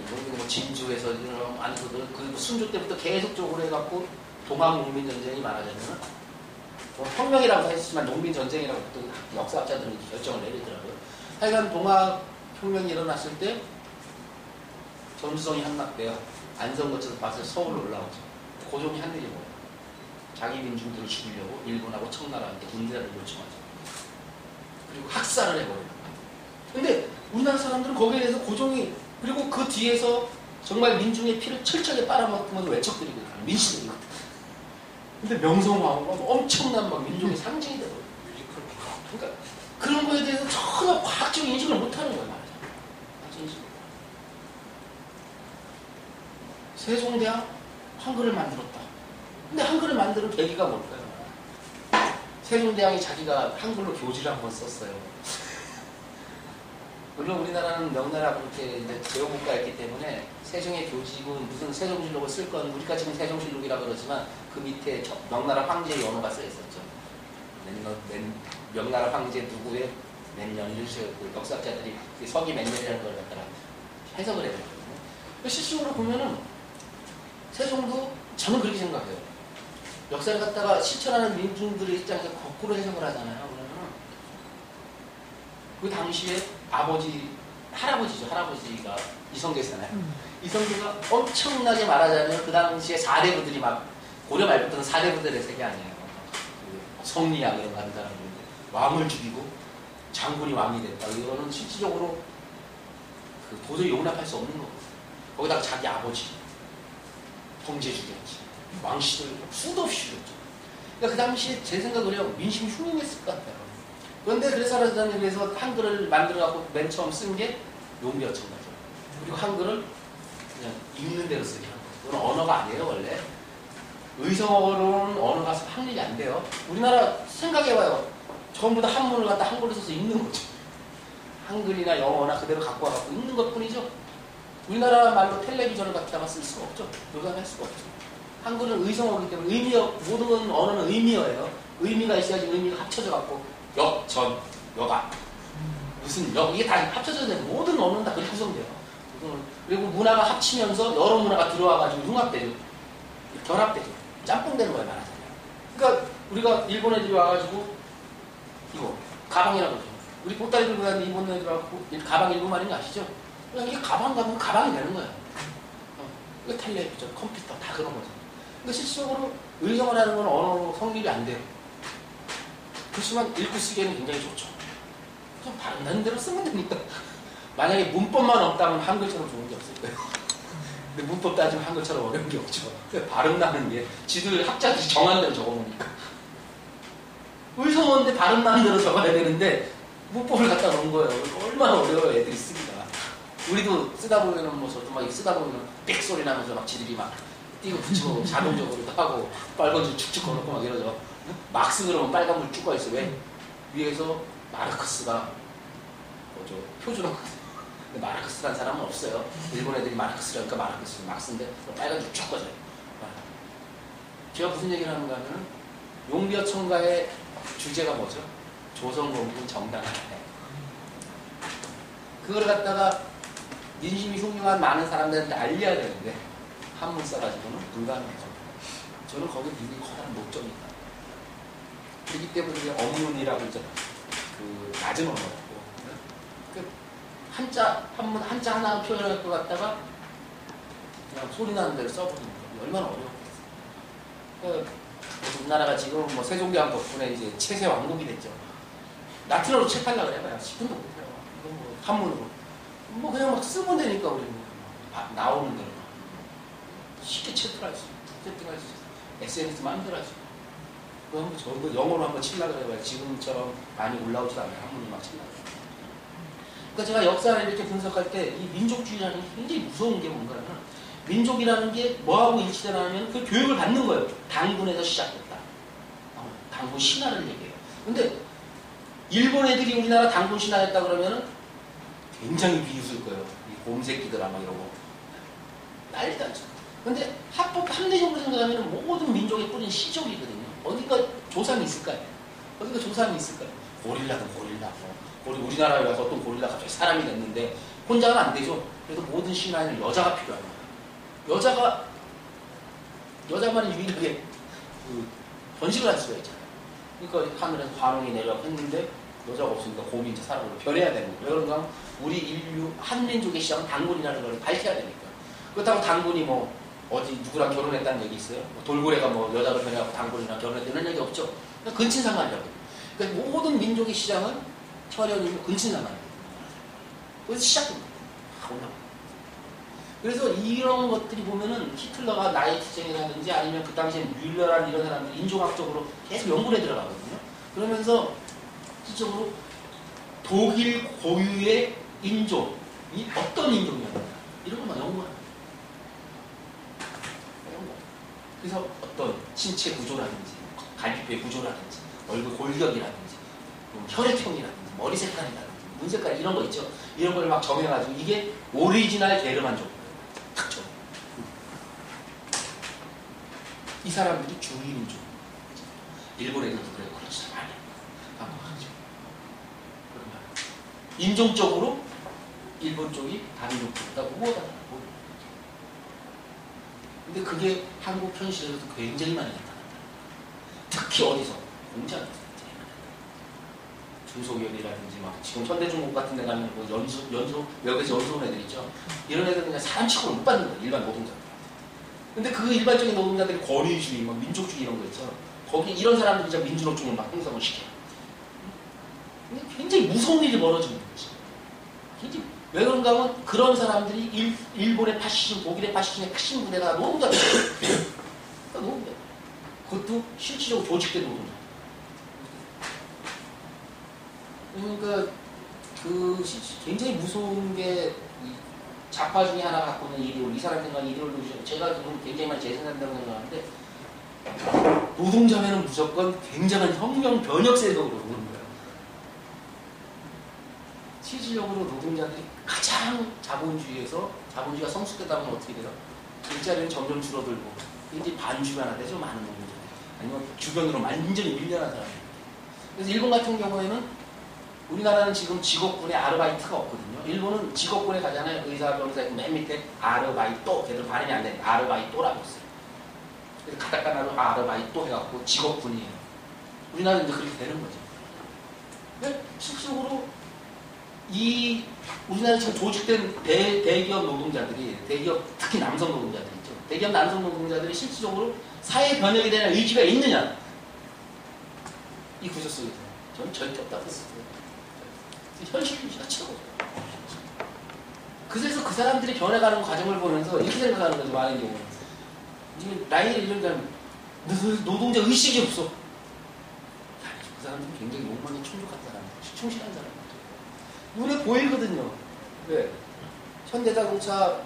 농민 뭐 진주에서 일어나고, 아니거든. 그리고 순조 때부터 계속적으로 해갖고 동학 농민 전쟁이 말하자면, 뭐 혁명이라고 했지만 농민 전쟁이라고 또 역사학자들은 결정을 내리더라고요. 하여간 동학 혁명이 일어났을 때 전주성이 함락돼요. 안성 거쳐서 봐서 서울로 올라오죠. 고종이 한 일이 뭐예요? 자기 민중들을 죽이려고 일본하고 청나라한테 군대를 요청하죠. 그리고 학살을 해버려요. 근데 우리나라 사람들은 거기에 대해서 고종이, 그리고 그 뒤에서 정말 민중의 피를 철저하게 빨아먹은 건 외척들이거든요. 민씨들이거든요. 근데 명성황후가 엄청난 막 민족의 상징이 되거든요. 그러니까 그런 거에 대해서 전혀 과학적 인식을 못하는 거예요, 말하자면. 세종대왕 한글을 만들었다. 근데 한글을 만드는 계기가 뭘까요? 세종대왕이 자기가 한글로 교지를 한번 썼어요. 물론 우리나라는 명나라 그렇게 이제 제후국가였기 때문에 세종의 교지고 무슨 세종실록을 쓸 건, 우리가 지금 세종실록이라고 그러지만 그 밑에 명나라 황제의 연호가 쓰여 있었죠. 명나라 황제 누구의 몇 년을 그 역사학자들이 서기 몇 년이라는 걸 갖다가 해석을 해야 되거든요. 실질적으로 보면은 세종도 저는 그렇게 생각해요. 역사를 갖다가 실천하는 민중들의 입장에서 거꾸로 해석을 하잖아요. 그러면 그 당시에 할아버지죠. 할아버지가 이성계잖아요. 이성계가 엄청나게 말하자면 그 당시에 4대부들이 막 고려 말부터는 4대 부대의 세계 아니에요. 그 성리학 이런 거 하는 사람들인데 왕을 죽이고 장군이 왕이 됐다. 이거는 실질적으로 그 도저히 용납할 수 없는 거거든요. 거기다가 자기 아버지 통제 죽였지. 왕씨들 수도 없이 죽였죠. 그러니까 그 당시에 제 생각으로 민심이 흉흉했을 것 같아요. 그런데 그래서 그래서 한글을 만들어갖고 맨 처음 쓴 게 용비어천가죠. 그리고 한글을 그냥 읽는 대로 쓰게 한 거예요. 그건 언어가 아니에요 원래. 의성어로는 언어가 확립이 안 돼요. 우리나라 생각해봐요. 전부 다 한문을 갖다 한글로 써서 읽는 거죠. 한글이나 영어나 그대로 갖고 와갖고 읽는 것 뿐이죠. 우리나라 말로 텔레비전을 갖다가 쓸 수가 없죠. 요감할 수가 없죠. 한글은 의성어이기 때문에 의미어, 모든 언어는 의미어예요. 의미가 있어야지 의미가 합쳐져갖고 역, 전, 여가, 무슨 역, 이게 다 합쳐져야 돼요. 모든 언어는 다 그렇게 구성돼요. 그리고 문화가 합치면서 여러 문화가 들어와가지고 융합되죠. 결합되죠. 짬뽕되는 거예요, 말하자면. 그러니까 우리가 일본 애들이 와가지고 이거 가방이라고 그러죠. 우리 보따리 들고 다니는 일본 애들 와갖고 가방 일본 말인 거 아시죠? 그냥 이게 가방 가면 가방이 되는 거예요. 이거 텔레비전, 컴퓨터 다 그런 거죠. 근데 실질적으로 의성어라는 건 언어로 성립이 안 돼요. 그렇지만 읽고 쓰기에는 굉장히 좋죠. 그냥 발음나는 대로 쓰면 되니까. 만약에 문법만 없다면 한글처럼 좋은 게 없을 거예요. 근데 문법 따지면 한글처럼 어려운 게 없죠. 발음나는 게 지들 학자들이 정한 대로 적어놓으니까. 의성어인데 발음나는 대로 적어야 되는데 문법을 갖다 놓은 거예요. 얼마나 어려워요, 애들이 쓰기가. 우리도 쓰다 보면은 뭐 저도 막 쓰다 보면 빽 소리 나면서 막 지들이 막 띄고 붙이고 자동적으로도 하고 빨간 줄 축축 걸어놓고 막 이러죠. 막스 그러면 빨간 물 쭉 가 있어. 왜? 위에서 마르크스가 뭐죠? 표준어거든요. 근데 마르크스라는 사람은 없어요. 일본 애들이 마르크스라니까 마르크스, 막스인데 빨간 줄 쭉 꺼져요. 제가 무슨 얘기를 하는가 하면 용비어천가의 주제가 뭐죠? 조선공군 정당화해. 그걸 갖다가 민심이 흉흉한 많은 사람들한테 알려야 되는데 한문 써가지고는 불가능하죠. 저는 거기에 굉장히 커다란 목적이 있다. 그렇기 때문에 어문이라고 이제 그 낮은 언어고 그 한자 한문 한자 하나 표현할 것 같다가 그냥 소리 나는 대로 써버리는 거 얼마나 어려웠겠어요. 우리나라가 지금 뭐 세종대왕 덕분에 이제 체세 왕국이 됐죠. 라틴어로 책하려고 그래봐요. 10분도 못해요. 이건 뭐 한문으로 뭐 그냥 막 쓰면 되니까 우리는 나오는 대로 쉽게 채팅할 수 있어요. 채팅할 수 있어요. SNS 만들어야지. 그거 한번 저거 영어로 한번 치려고 해봐요. 지금처럼 많이 올라오지도 않아요. 한문을 막 치려고. 그러니까 제가 역사를 이렇게 분석할 때 이 민족주의라는 게 굉장히 무서운 게 뭔가는 민족이라는 게 뭐하고 일치되냐면 그 교육을 받는 거예요. 당군에서 시작됐다. 당군 신화를 얘기해요. 근데 일본 애들이 우리나라 당군 신화했다 그러면은 굉장히 비웃을 거예요. 이 곰새끼들 아마 이러고 난리다. 근데 합리적으로 생각하면 모든 민족의 뿌리는 시족이거든요. 어디가 조상이 있을까요? 어디가 조상이 있을까요? 고릴라든 고릴라. 우리나라에 와서 어떤 고릴라가 갑자기 사람이 됐는데 혼자는 안 되죠. 그래서 모든 신화에는 여자가 필요합니다. 여자만 유일하게 그 번식을 할 수가 있잖아요. 그러니까 하늘에서 관홍이 내려가고 했는데 여자가 없으니까 곰이 이제 사람으로 변해야 되는 거예요. 그런가 우리 인류 한민족의 시작은 당군이라는 걸 밝혀야 되니까. 그렇다고 당군이 뭐 어디 누구랑 결혼했다는 얘기 있어요? 돌고래가 뭐 여자로 변해갖고 당군이랑 결혼했다는 얘기 없죠. 그러니까 근친상간이라고. 그러니까 모든 민족의 시작은 혈연이면 근친상간이에요. 그래서 시작됩니다. 그래서 이런 것들이 보면은 히틀러가 나이트쟁이라든지 아니면 그 당시에 뮬러라는 이런 사람들이 인종학적으로 계속 연구에 들어가거든요. 그러면서 실질적으로 독일 고유의 인종이 어떤 인종이었나 이런 것만 연구합니다. 그래서 어떤 신체 구조라든지 갈비뼈의 구조라든지 얼굴 골격이라든지 혈액형이라든지 머리 색깔이라든지 눈 색깔 이런 거 있죠. 이런 걸 막 정해가지고 이게 오리지널 게르만족 특徴. 이 사람들이 중일인종. 일본 애들도 그래요. 그렇지 않아요. 반복하죠. 그러면 인종적으로 일본 쪽이 다른 쪽보다 우월하다. 근데 그게 한국 현실에서도 굉장히 많이 나타난다. 특히 어디서? 공장에서 중소기업이라든지 막 지금 현대중공업 같은 데 가면 뭐 외국에서 연수 온 애들 있죠. 이런 애들 그냥 사람 취급을 못 받는 거예요. 일반 노동자들. 근데 그 일반적인 노동자들이 권위주의, 막 민족주의 이런 거 있죠. 거기 이런 사람들이 이제 민주노총을 막 형성을 시켜요. 굉장히 무서운 일이 벌어지는 거지. 굉장히 왜 그런가 하면 그런 사람들이 일본의 파시즘, 독일의 파시즘의 핵심 부대가 노동자들. 노동자. 그것도 실질적으로 조직된 노동자. 그러니까 그 굉장히 무서운 게 좌파 중에 하나 갖고 있는 이데올로기, 이 사람 생각하는 이데올로기, 제가 지금 굉장히 많이 재생산다고 생각하는데 노동자면은 무조건 굉장한 혁명 변혁 세력으로 보는 거예요. 실질적으로 노동자들이 가장 자본주의에서 자본주의가 성숙되다 보면 어떻게 돼요? 일자리는 점점 줄어들고 이제 반주변화 되죠, 많은 노동자. 아니면 주변으로 완전히 밀려난 사람들. 그래서 일본 같은 경우에는 우리나라는 지금 직업군의 아르바이트가 없거든요. 일본은 직업군에 가잖아요. 의사, 변호사, 맨 밑에 아르바이토, 걔들 발음이 안 되니까 아르바이토라고 했어요. 그래서 가타카나로 아르바이토 해갖고 직업군이에요. 우리나라는 이제 그렇게 되는 거죠. 근데 실질적으로 우리나라 지금 조직된 대기업 노동자들이, 대기업, 특히 남성 노동자들 있죠. 대기업 남성 노동자들이 실질적으로 사회 변혁에 대한 의지가 있느냐? 이 구조 속에서. 저는 절대 없다고 했어요. 현실주의가 최고죠. 그래서 그 사람들이 변해가는 과정을 보면서 이렇게 생각하는 거죠, 많은 경우는. 지금 나이를 이런 노동자 의식이 없어. 그 사람들은 굉장히 욕망에 충족한 사람들, 충실한 사람들. 눈에 보이거든요. 왜? 현대자동차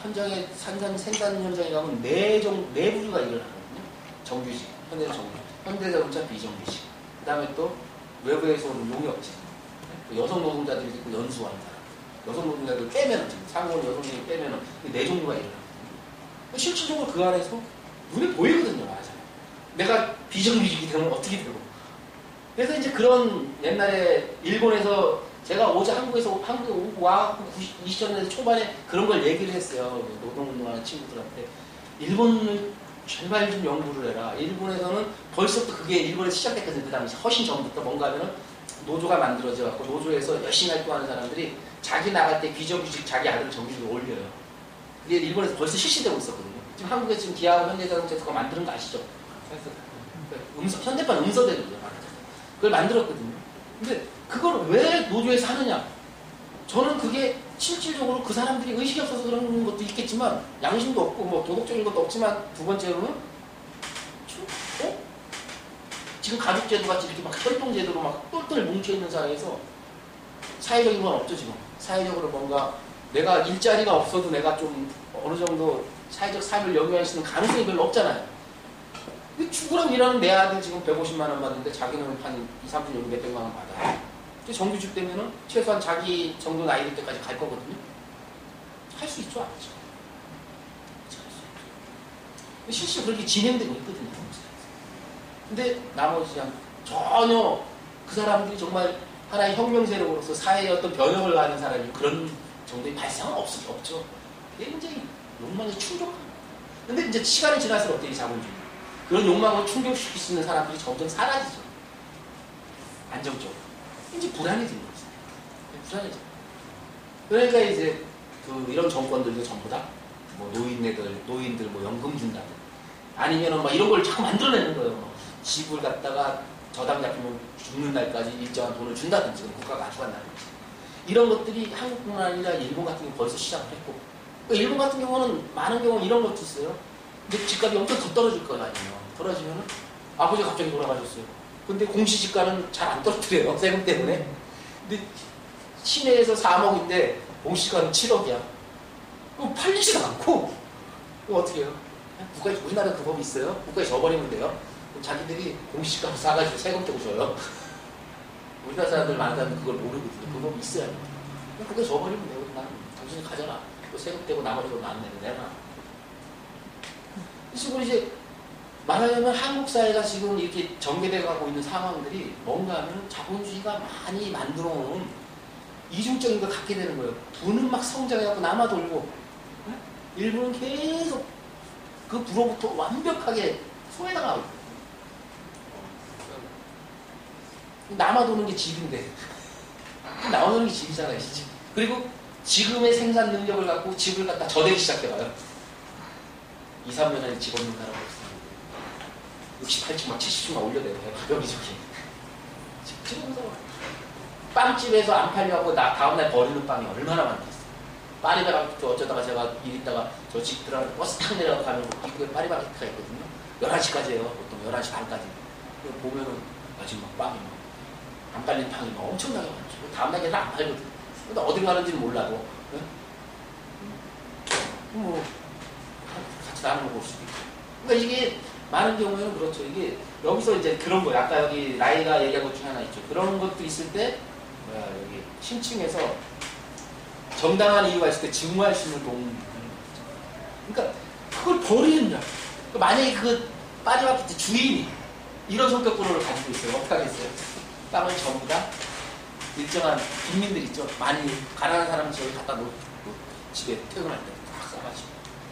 현장에 생산 현장에 가면 네 부류가 일어나거든요. 정규직, 현대자동차 비정규직. 그 다음에 또 외부에서 오는 용역직. 여성 노동자들이 있고 연수하는 사람. 여성 노동자들 빼면은, 상원 여성들이 빼면은 네 종류가 일어나거든요. 실질적으로 그 안에서 눈에 보이거든요, 말하자면. 내가 비정규직이 되면 어떻게 되고. 그래서 이제 그런 옛날에 일본에서 제가 어제 한국에 오고 와갖고 20년대 초반에 그런 걸 얘기를 했어요. 노동운동하는 친구들한테. 일본을 제발 좀 연구를 해라. 일본에서는 벌써부터 그게 일본에서 시작됐거든요. 그 당시 훨씬 전부터 뭔가 하면은 노조가 만들어져 갖고 노조에서 열심히 활동하는 사람들이 자기 나갈 때 비정규직 자기 아들 정규직을 올려요. 그게 일본에서 벌써 실시되고 있었거든요. 지금 한국에 지금 기아하고 현대자동차에서 그거 만드는 거 아시죠? 현대판 음서대로죠. 그걸 만들었거든요. 근데 그걸 왜 노조에서 하느냐? 저는 그게 실질적으로 그 사람들이 의식이 없어서 그런 것도 있겠지만 양심도 없고 뭐 도덕적인 것도 없지만 두 번째로는 지금 가족제도 같이 이렇게 막 협동제도로 막 똘똘 뭉쳐있는 사회에서 사회적인 건 없죠. 지금 사회적으로 뭔가 내가 일자리가 없어도 내가 좀 어느 정도 사회적 삶을 영위할 수 있는 가능성이 별로 없잖아요. 축구랑 일하는 내 아들 지금 150만 원 받는데 자기는 한 2, 3년 몇백만 원 받아요. 정규직 되면은 최소한 자기 정도 나이 될 때까지 갈 거거든요. 할 수 있죠, 안 하죠? 실제로 그렇게 진행되고 있거든요. 근데 나머지 전혀 그 사람들이 정말 하나의 혁명 세력으로서 사회의 어떤 변형을 가는 사람이 그런 정도의 발상은 없죠. 굉장히 욕망에 충족한. 근데 이제 시간이 지날수록 어떻게 자본주의. 그런 욕망을 충족시킬 수 있는 사람들이 점점 사라지죠. 안정적으로. 이제 불안해지는 거죠. 불안해져. 그러니까 이제 이런 정권들도 전부 다 뭐 노인들 뭐 연금 준다든 아니면은 막 이런 걸 자꾸 만들어내는 거예요. 뭐 집을 갖다가 저당 잡히면 죽는 날까지 일정한 돈을 준다든지 국가가 가져간다든지 이런 것들이 한국뿐만 아니라 일본 같은 경우 벌써 시작을 했고 그러니까 일본 같은 경우는 많은 경우 이런 것도 있어요. 근데 집값이 엄청 더 떨어질 거 아니에요. 떨어지면은 아버지가 갑자기 돌아가셨어요. 근데 공시지가는 잘 안 떨어뜨려요. 세금 때문에. 근데 시내에서 4억인데 공시지가는 7억이야. 그거 팔리지도 않고 그거 어떻게 해요? 우리나라 그 법이 있어요. 국가에 줘버리면 돼요. 자기들이 공시지가로 사가지고 세금 떼고 줘요. 우리나라 사람들 많은 사람들 그걸 모르거든요. 그 법이 있어야 돼요. 국가에 줘버리면 돼요. 난 당신이 가져라. 또 세금 떼고 나머지로 나는 내놔. 이 식으로 이제 말하자면 한국 사회가 지금 이렇게 전개되어 가고 있는 상황들이 뭔가 하면 자본주의가 많이 만들어 놓은 이중적인 걸 갖게 되는 거예요. 부는 막 성장해갖고 남아 돌고 일부는 계속 그 부로부터 완벽하게 소외당하고 있어요. 남아 도는 게 집인데 나오는 게 집이잖아요. 집. 그리고 지금의 생산 능력을 갖고 집을 갖다 저대기 시작해봐요. 2, 3년 안에 집 없는 사람 없어요. 68층 막 70층 막 올려대요. 여기저기. 지금 빵집에서 안 팔려고 다음날 버리는 빵이 얼마나 많겠어요. 파리바게뜨 어쩌다가 제가 일 있다가 저 집 들어가서 버스 탁 내려가고 가면 입구에 파리바게뜨가 있거든요. 11시까지예요. 보통 11시 반까지. 보면은 지금 막 빵이 막 안 팔린 빵이 막 엄청나게 많죠. 다음날 걔는 안 팔거든. 근데 어딜 가는지는 몰라도 네? 뭐 같이 나눠 먹을 수도 있고. 그러니까 이게 많은 경우에는 그렇죠. 이게 여기서 이제 그런 거예요. 아까 여기 나이가 얘기한 것 중에 하나 있죠. 그런 것도 있을 때 여기 심층에서 정당한 이유가 있을 때 증오할 수 있는 동물. 그러니까 그걸 버리느냐. 그러니까 만약에 그 파리바게뜨 주인이 이런 성격구조를 가지고 있어요. 어떡하겠어요? 땅을 전부 다 일정한 빈민들 있죠. 많이 가난한 사람 지역에 갖다 놓고 집에 퇴근할 때 딱 싸가지고,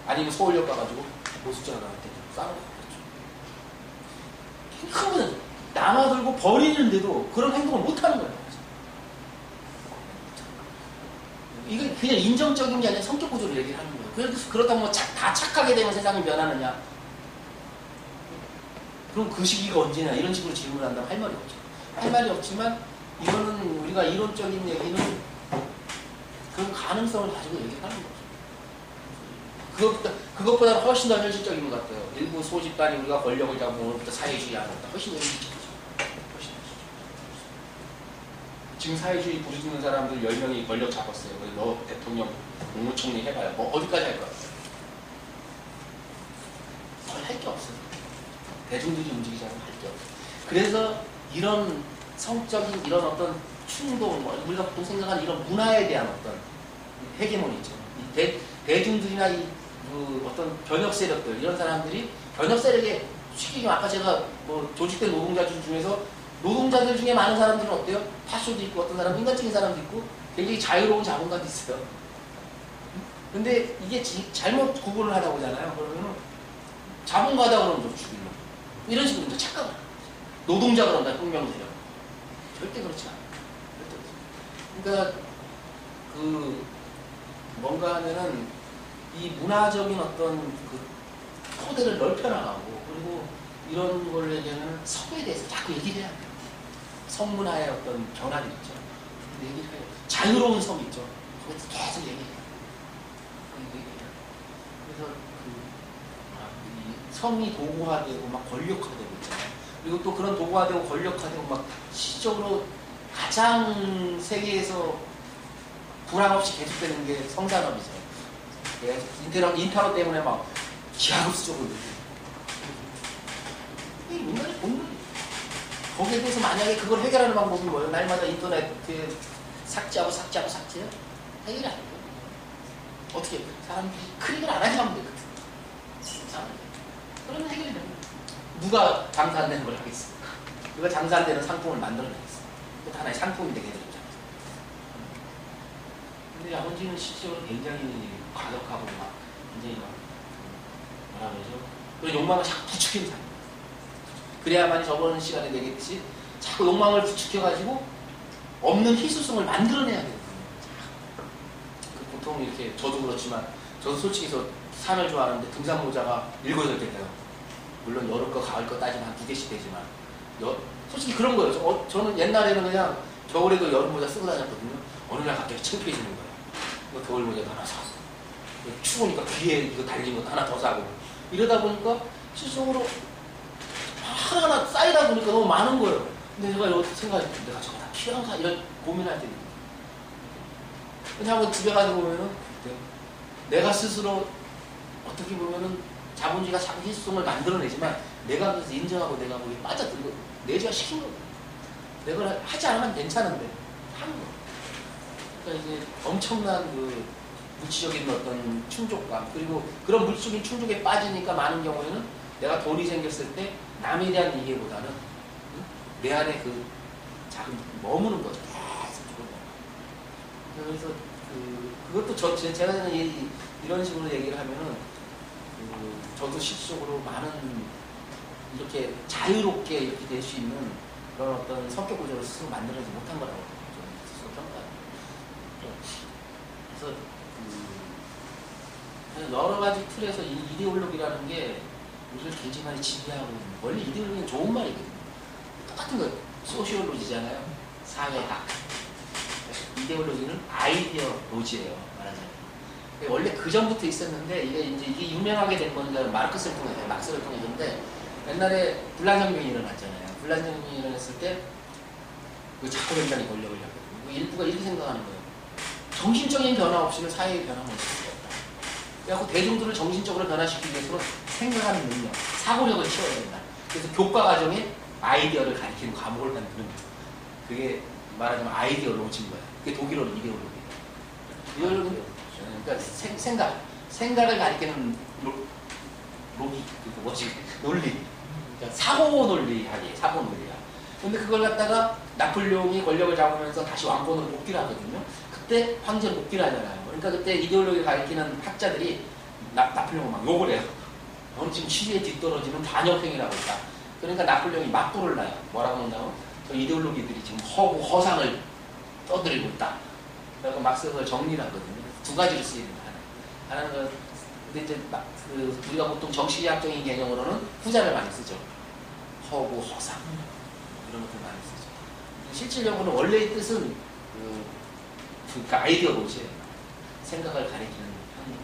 아니면 서울역 가가지고 보수자가 나올 때 싸놓고 그렇죠. 그러면 남아들고 버리는데도 그런 행동을 못하는 거예요. 이건 그냥 인정적인 게 아니라 성격 구조를 얘기를 하는 거예요. 그래서 그렇다고 뭐 다 착하게 되면 세상이 변하느냐? 그럼 그 시기가 언제냐? 이런 식으로 질문을 한다면 할 말이 없죠. 할 말이 없지만 이거는 우리가 이론적인 얘기는 그런 가능성을 가지고 얘기를 하는 거죠. 그것보다는 훨씬 더 현실적인 것 같아요. 일부 소집단이 우리가 권력을 잡으면 오늘부터 사회주의 하는 것보다 훨씬 현실적이죠. 훨씬 현실적이죠. 지금 사회주의 부르짖는 사람들 10명이 권력 잡았어요. 너 대통령, 국무총리 해봐요. 뭐 어디까지 할 거야? 거의 할 게 없어요. 대중들이 움직이지 않으면 할 게 없어요. 그래서 이런 성적인 이런 어떤 충동, 우리가 보통 생각하는 이런 문화에 대한 어떤 헤게모니 있죠. 대중들이나 그 어떤 변혁 세력들, 이런 사람들이 변혁 세력에 쉽게 아까 제가 뭐 조직된 노동자들 중에서 노동자들 중에 많은 사람들은 어때요? 파쇼도 있고 어떤 사람은 인간적인 사람도 있고 굉장히 자유로운 자본가도 있어요. 근데 이게 잘못 구분을 하다 보잖아요. 그러면 자본가다 그러면 좀 죽이려. 이런 식으로 이제 착각을. 노동자 그런다, 혁명세력. 절대 그렇지 않아요. 절대 그렇지 않아요. 그러니까 그 뭔가 하면은 이 문화적인 어떤 그 토대를 넓혀나가고, 그리고 이런 걸 얘기하면 성에 대해서 자꾸 얘기를 해야 돼요. 성문화의 어떤 변화들 있죠. 얘기를 해요. 자유로운 성 있죠. 거기서 계속 얘기해요. 그래서 이 성이 도구화되고 막 권력화되고 있잖아요. 그리고 또 그런 도구화되고 권력화되고 막 시적으로 가장 세계에서 불황 없이 계속되는 게 성산업이죠. 인터넷 때문에 막 기하급수적으로 늘고. 이게 인간의 본능이에요. 거기에 대해서 만약에 그걸 해결하는 방법이 뭐예요? 날마다 인터넷에 삭제하고 삭제해요? 해결이 안 돼요. 어떻게 사람들이 클릭을 안 하게 하면 되거든. 그러면 해결이 됩니다. 누가 장사 안 되는 걸 하겠습니까? 누가 장사 안 되는 상품을 만들어내겠습니까? 그것도 하나의 상품이 되게 되잖아요. 근데 아버지는 실제로 굉장히 과격하고 막 굉장히 막 뭐라 그러죠? 그런 욕망을 자꾸 부추기는 사람. 그래야만이 저번 시간에 얘기했듯이 자꾸 욕망을 부추겨가지고 없는 희소성을 만들어내야 되거든요. 보통 이렇게 저도 그렇지만 저도 솔직히 산을 좋아하는데 등산 모자가 7-8개 돼요. 물론 여름 거 가을 거 따지면 한 2개씩 되지만 솔직히 그런 거예요. 저는 옛날에는 그냥 겨울에도 여름 모자 쓰고 다녔거든요. 어느 날 갑자기 창피해지는 거예요. 겨울 모자도 하나 사고, 추우니까 귀에 이거 달린 것도 하나 더 사고, 이러다 보니까 실적으로 하나하나 쌓이다 보니까 너무 많은 거예요. 근데 제가 이렇게 생각했는데 내가 저거 다 필요한가 이런 고민할 때 근데 한번 집에 가서 보면은 내가 스스로 어떻게 보면은 자본주의가 자꾸 희소성을 만들어내지만 내가 그래서 인정하고 내가 거기에 빠져들고 내주화 시킨 거예요. 내가 하지 않으면 괜찮은데 하는 거예요. 그러니까 이제 엄청난 그 물질적인 어떤 충족감, 그리고 그런 물질적인 충족에 빠지니까 많은 경우에는 내가 돈이 생겼을 때 남에 대한 이해보다는 내 안에 그 작은 머무는 거죠. 그래서 그것도 제가 이런 식으로 얘기를 하면은 저도 실질적으로 많은 이렇게 자유롭게 이렇게 될 수 있는 그런 어떤 성격 구조를 스스로 만들어내지 못한 거라고 저는 스스로 평가해요. 그래서 여러 가지 틀에서 이 이데올로기라는 게 우리를 굉장히 많이 지배하고 있는, 원래 이데올로기는 좋은 말이거든요. 똑같은 거 소시올로지잖아요. 사회학. 이데올로기는 아이디어로지예요. 말하자면. 원래 그 전부터 있었는데 이게 유명하게 된 건 마르크스를 통해서, 막스를 통해서인데, 옛날에 분란혁명이 일어났잖아요. 분란혁명이 일어났을 때 그 자코벤단이 권력을 잡거든요. 일부가 이렇게 생각하는 거예요. 정신적인 변화 없이는 사회의 변화는 없을 수가 없다. 그래서 대중들을 정신적으로 변화시키기 위해서는 생각하는 능력, 사고력을 키워야 된다. 그래서 교과 과정에 아이디어를 가리키는 과목을 만드는 거예요. 그게 말하자면 아이디어로지인 거예요. 그게 독일어로 이데올로기예요. 이데올로기는 그러니까 생각을 가리키는 로기, 논리. 그러니까 사고 논리학이에요. 사고 논리학. 근데 그걸 갖다가 나폴레옹이 권력을 잡으면서 다시 왕권으로 복귀를 하거든요. 그때 황제로 복귀를 하잖아요. 그러니까 그때 이데올로기를 가리키는 학자들이 나폴레옹을 막 욕을 해요. 너는 지금 시대에 뒤떨어지는 반역행위라고 있다. 그러니까 나폴레옹이 맞불을 놔요. 뭐라고 한다고? 저 이데올로기들이 지금 허구 허상을 떠들이고 있다. 그래서 막스가 그걸 정리를 하거든요. 두 가지로 쓰입니다. 하나는 근데 이제 우리가 보통 정치학적인 개념으로는 후자를 많이 쓰죠. 허구 허상 이런 것들 많이 쓰죠. 실질적으로는 원래의 뜻은 그 아이디어로지 생각을 가리키는 형식.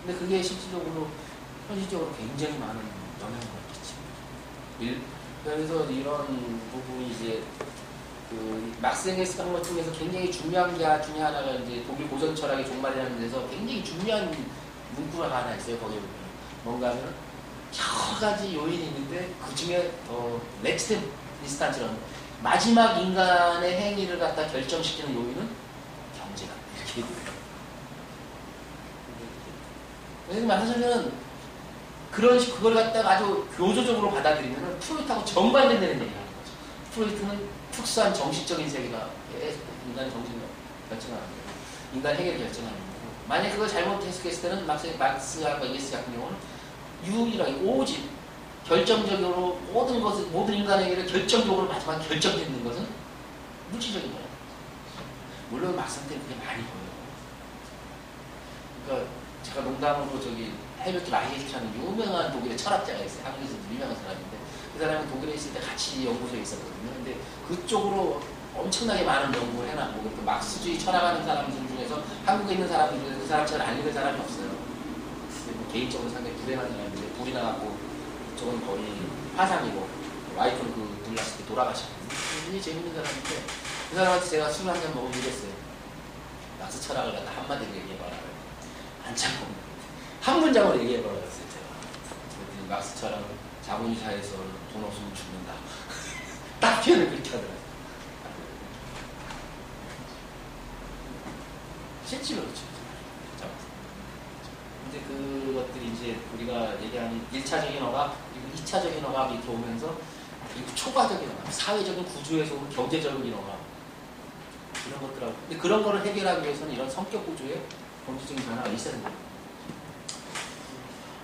근데 그게 실질적으로 현실적으로 굉장히 많은 영향을 끼칩니다. 그래서 이런 부분이 이제 그 막스 엥겔스가 한 것 중에서 굉장히 중요한 게 중에 하나가 이제 독일 고전 철학의 종말이라는 데서 굉장히 중요한 문구가 하나 있어요. 거기에 보면 뭔가 하면 여러 가지 요인이 있는데 그 중에 넥스트 인스탄트라는 마지막 인간의 행위를 갖다 결정시키는 요인은 경제다. 이렇게 얘기해요. 그래서 말하자면 그걸 갖다가 아주 교조적으로 받아들이면 프로이트하고 정반대되는 얘기를 하는 거죠. 프로이트는 특수한 정신적인 세계가 인간의 정신을 결정하는 거예요. 인간 행위를 결정하는 거고. 만약 그걸 잘못 해석했을 때는 막스하고 엥겔스 같은 경우는 유일하게 오직 결정적으로 모든 인간의 행위를 결정적으로 마지막 결정짓는 것은 물질적인 거예요. 물론 막스한테는 그게 많이 보여요. 그러니까 제가 농담으로 헤베트 라이히트라는 유명한 독일의 철학자가 있어요. 한국에서 유명한 사람인데 그 사람은 독일에 있을 때 같이 연구소에 있었거든요. 근데 그쪽으로 엄청나게 많은 연구를 해놨고 또 막스주의 철학하는 사람들 중에서 한국에 있는 사람들 중에서 그 사람처럼 안 읽은 사람이 없어요. 뭐 개인적으로 상당히 불행한 사람인데 불이 나갖고 저건 거의 화상이고 와이프는 불 났을 때 돌아가셨거든요. 굉장히 재밌는 사람인데 그 사람한테 제가 술 한 잔 먹으면 이랬어요. 막스 철학을 갖다 한마디로 얘기해봐라. 안 참고 한 문장으로 얘기해봐라 그랬어요. 제가 막스 철학은 자본주의 사회에서 돈 없으면 죽는다. 딱 표현을 그렇게 하더라고요. 실제로 그렇죠. 근데 그것들이 이제 우리가 얘기하는 1차적인 억압, 그리고 2차적인 억압이 이렇게 오면서 그리고 초과적인 억압, 사회적인 구조에서 오는 경제적인 억압 이런 것들하고 근데 그런 거를 해결하기 위해서는 이런 성격 구조에 경제적인 변화가 있어야 됩니다.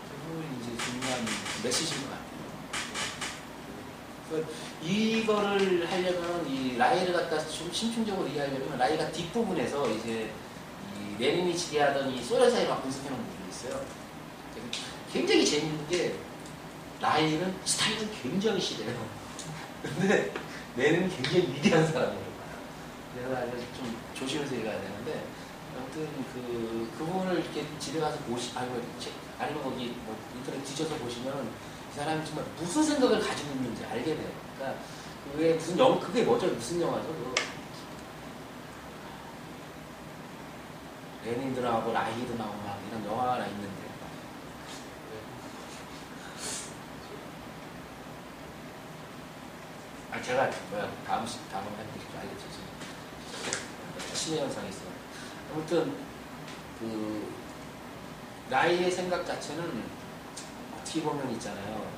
그 부분이 이제 중요한 메시지인 것 같아요. 그러니까 이거를 하려면 이 라이를 갖다 좀 심층적으로 이해하려면 라이가 뒷부분에서 이제 이 레닌이 지배하던 이 소련 사회 막 분석해 놓은 부분이 있어요. 굉장히 재밌는 게 라이는 스타일은 굉장히 싫어요. 근데 레닌은 굉장히 위대한 사람이에요. 그래서 좀 조심해서 얘기해야 되는데 아무튼 그 부분을 이렇게 집에 가서 아니면 거기 뭐 인터넷 뒤져서 보시면 이 사람이 정말 무슨 생각을 가지고 있는지 알게 돼요. 그러니까 그게 그게 뭐죠? 무슨 영화죠? 레닌도 나오고 라이도 나오고 막 이런 영화가 하나 있는데 제가 다음 해드릴게요. 알려주세요. 신의 현상이 있어요. 아무튼 그 라이의 생각 자체는 어떻게 보면 있잖아요.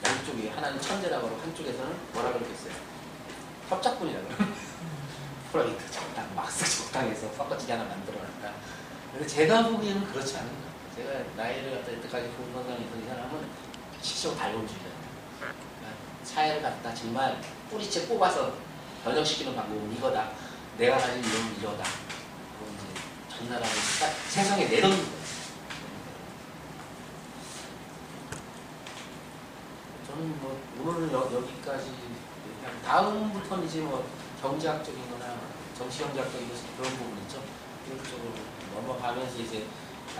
양쪽이 하나는 천재라고 하고 한쪽에서는 뭐라 그러겠어요? 협작꾼이라고 프로이트 적당, 막스 적당해서 섞어지게 하나 만들어놨다. 근데 제가 보기에는 그렇지 않은 것 같아요. 제가 라이를 갖다 이때까지 본 건강이 있던 이 사람은 실적 달곰주의자예요. 사회를 갖다 정말 뿌리채 뽑아서 변형시키는 방법은 이거다. 내가 가진 이론은 이거다. 그리고 이제 전 나라를 세상에 내놓는 거예요. 이제 뭐 경제학적이거나 정치경제학적인 그런 부분 있죠. 그런 쪽으로 넘어가면서 이제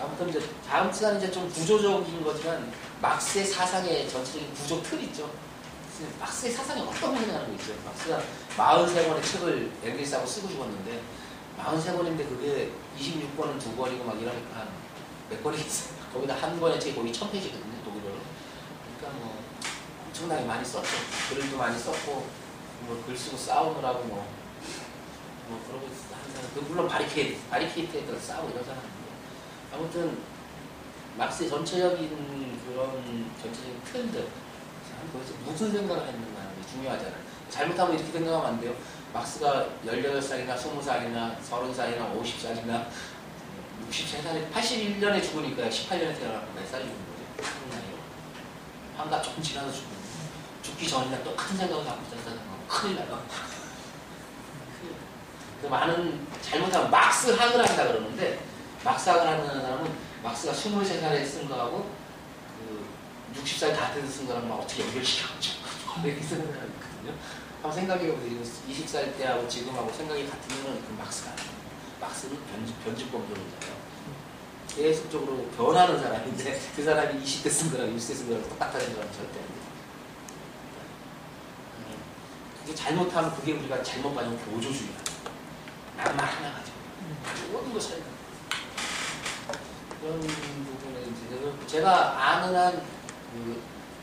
아무튼 이제 다음 시간은 이제 좀 구조적인 거지만 막스의 사상의 전체적인 구조 틀 있죠. 막스의 사상이 어떤 생각하는 거 있죠. 막스가 43권의 책을 엥겔스하고 쓰고 죽었는데 43권인데 그게 26권은 2권이고 막 이러니까 한 몇 권이 있어요. 거기다 한 권의 책이 거의 1000페이지거든요. 독일어로. 그러니까 뭐 엄청나게 많이 썼죠. 글도 많이 썼고 뭐 글 쓰고 싸우느라고 뭐 그러고 항상 물론 바리케이트에서 싸우고 이러잖아요. 아무튼 막스의 전체적인 그런 전체적인 틀들 도대체 무슨 생각을 했는가 하는 게 중요하잖아요. 잘못하면 이렇게 생각하면 안 돼요. 막스가 18살이나 20살이나 30살이나 50살이나 63살에 81년에 죽으니까 18년에 태어나고 몇 살이 죽은 거죠? 한국 나이로. 한가 조금 지나서 죽은 거예요. 죽기 전이나 똑같은 생각을 갖고 있었다는 거 큰일 나요. 많은 잘못하면 막스학을 한다 그러는데 막스학을 하는 사람은 막스가 23살에 쓴 거하고 60살 다 돼서 쓴 거랑 막 어떻게 연결시켜가지고 이렇게 쓰는 사람이 있거든요. 한번 생각해보세요. 20살 때하고 지금하고 생각이 같으면 그 막스가 아니에요. 막스는 변집범죄자예요. 계속적으로 변하는 사람인데 그 사람이 20대 쓴 거랑 60대 쓴 거랑 똑같다는 사람은 절대 안 돼요. 그게 잘못하면 그게 우리가 잘못 가지고 교조주의야. 낭만 하나 가지고 모든 거 차이가 그런 부분에 이제 제가 아는 한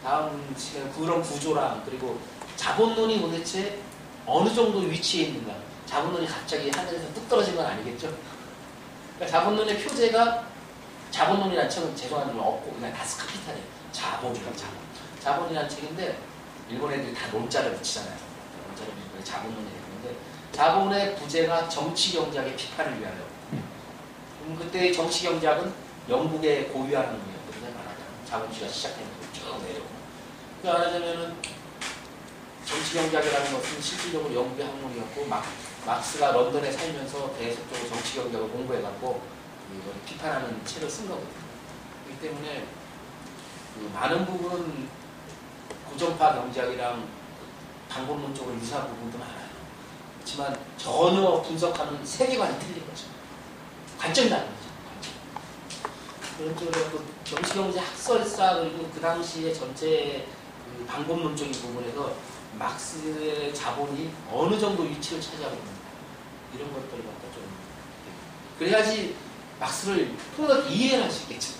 다음 시간 그런 구조랑 그리고 자본론이 도대체 어느 정도 위치에 있는가. 자본론이 갑자기 하늘에서 뚝 떨어진 건 아니겠죠. 그러니까 자본론의 표제가 자본론이라는 책은 죄송한 건 없고 그냥 다스카피탈이에요. 자본이란 자본이라는 책인데 일본 애들이 다 논자를 붙이잖아요. 논자를 붙이고 자본론이 되는데 자본의 부재가 정치경제학의 비판을 위하여. 그때의 정치경제학은 영국의 고유한 놈이었거든요. 말하자면 자본주의가 시작되면서 쭉 내려오고. 그러니까 말하자면은 정치경제학이라는 것은 실질적으로 영국의 학문이었고 막스가 런던에 살면서 계속적으로 정치경제학을 공부해갖고 이걸 비판하는 책을 쓴 거거든요. 그렇기 때문에 많은 부분은 구정파 경제학이랑 방법론적으로 유사한 부분도 많아요. 그렇지만 전혀 분석하는 세계관이 틀린 거죠. 관점이 다른 거죠. 그런 쪽으로 정치경제 학설사 그리고 그 당시에 전체 그 방법론적인 부분에서 막스의 자본이 어느 정도 위치를 차지하고 있는가 이런 것들을 갖다 좀 그래야지 막스를 통합 이해를 할 수 있겠죠.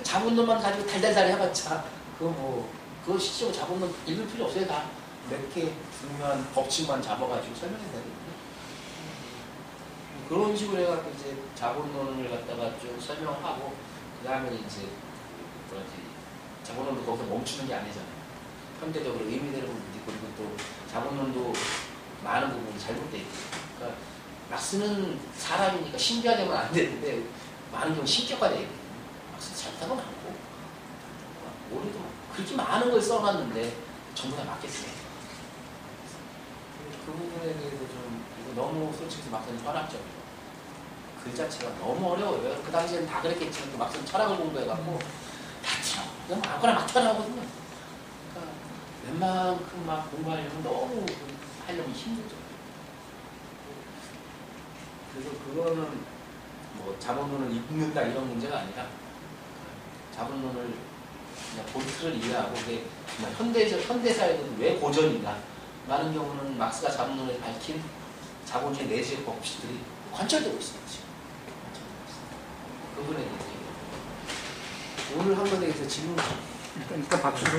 자본론만 가지고 달달달이 해봤자 그거 실제로 자본론 읽을 필요 없어요. 다 몇 개 중요한 법칙만 잡아가지고 설명해야 되거든요. 그런 식으로 해갖고 이제 자본론을 갖다가 쭉 설명하고 그 다음에 이제 자본론도 거기서 멈추는 게 아니잖아요. 현대적으로 의미되는 부분도 있고 그리고 또 자본론도 많은 부분이 잘못되어 있고 그러니까 막스는 사람이니까 신비화되면 안 되는데 많은 경우 신격화되어 있거든요. 막스 잘못한 거 많고 우리도 그렇게 많은 걸 써놨는데 전부 다 맞겠어요. 그 부분에 대해서 좀 이거 너무 솔직히 막상 철학적이에요. 글 자체가 너무 어려워요. 그 당시에는 다 그랬겠지만 막상 철학을 공부해갖고 다 튀어. 그냥 아무거나 막 튀어나오거든요. 그러니까 웬만큼 막 공부하려면 너무 하려면 힘들죠. 그래서 그거는 뭐 자본론을 읽는다 이런 문제가 아니라 자본론을 그냥 본틀을 이해하고 그게 정말 현대사회는 왜 고전인가 많은 경우는 막스가 자본론에 밝힌 자본주의 내재의 법칙들이 관철되고 있습니다. 그 부분에 대해서 오늘 한 번에 대해서 질문 일단 박수 좀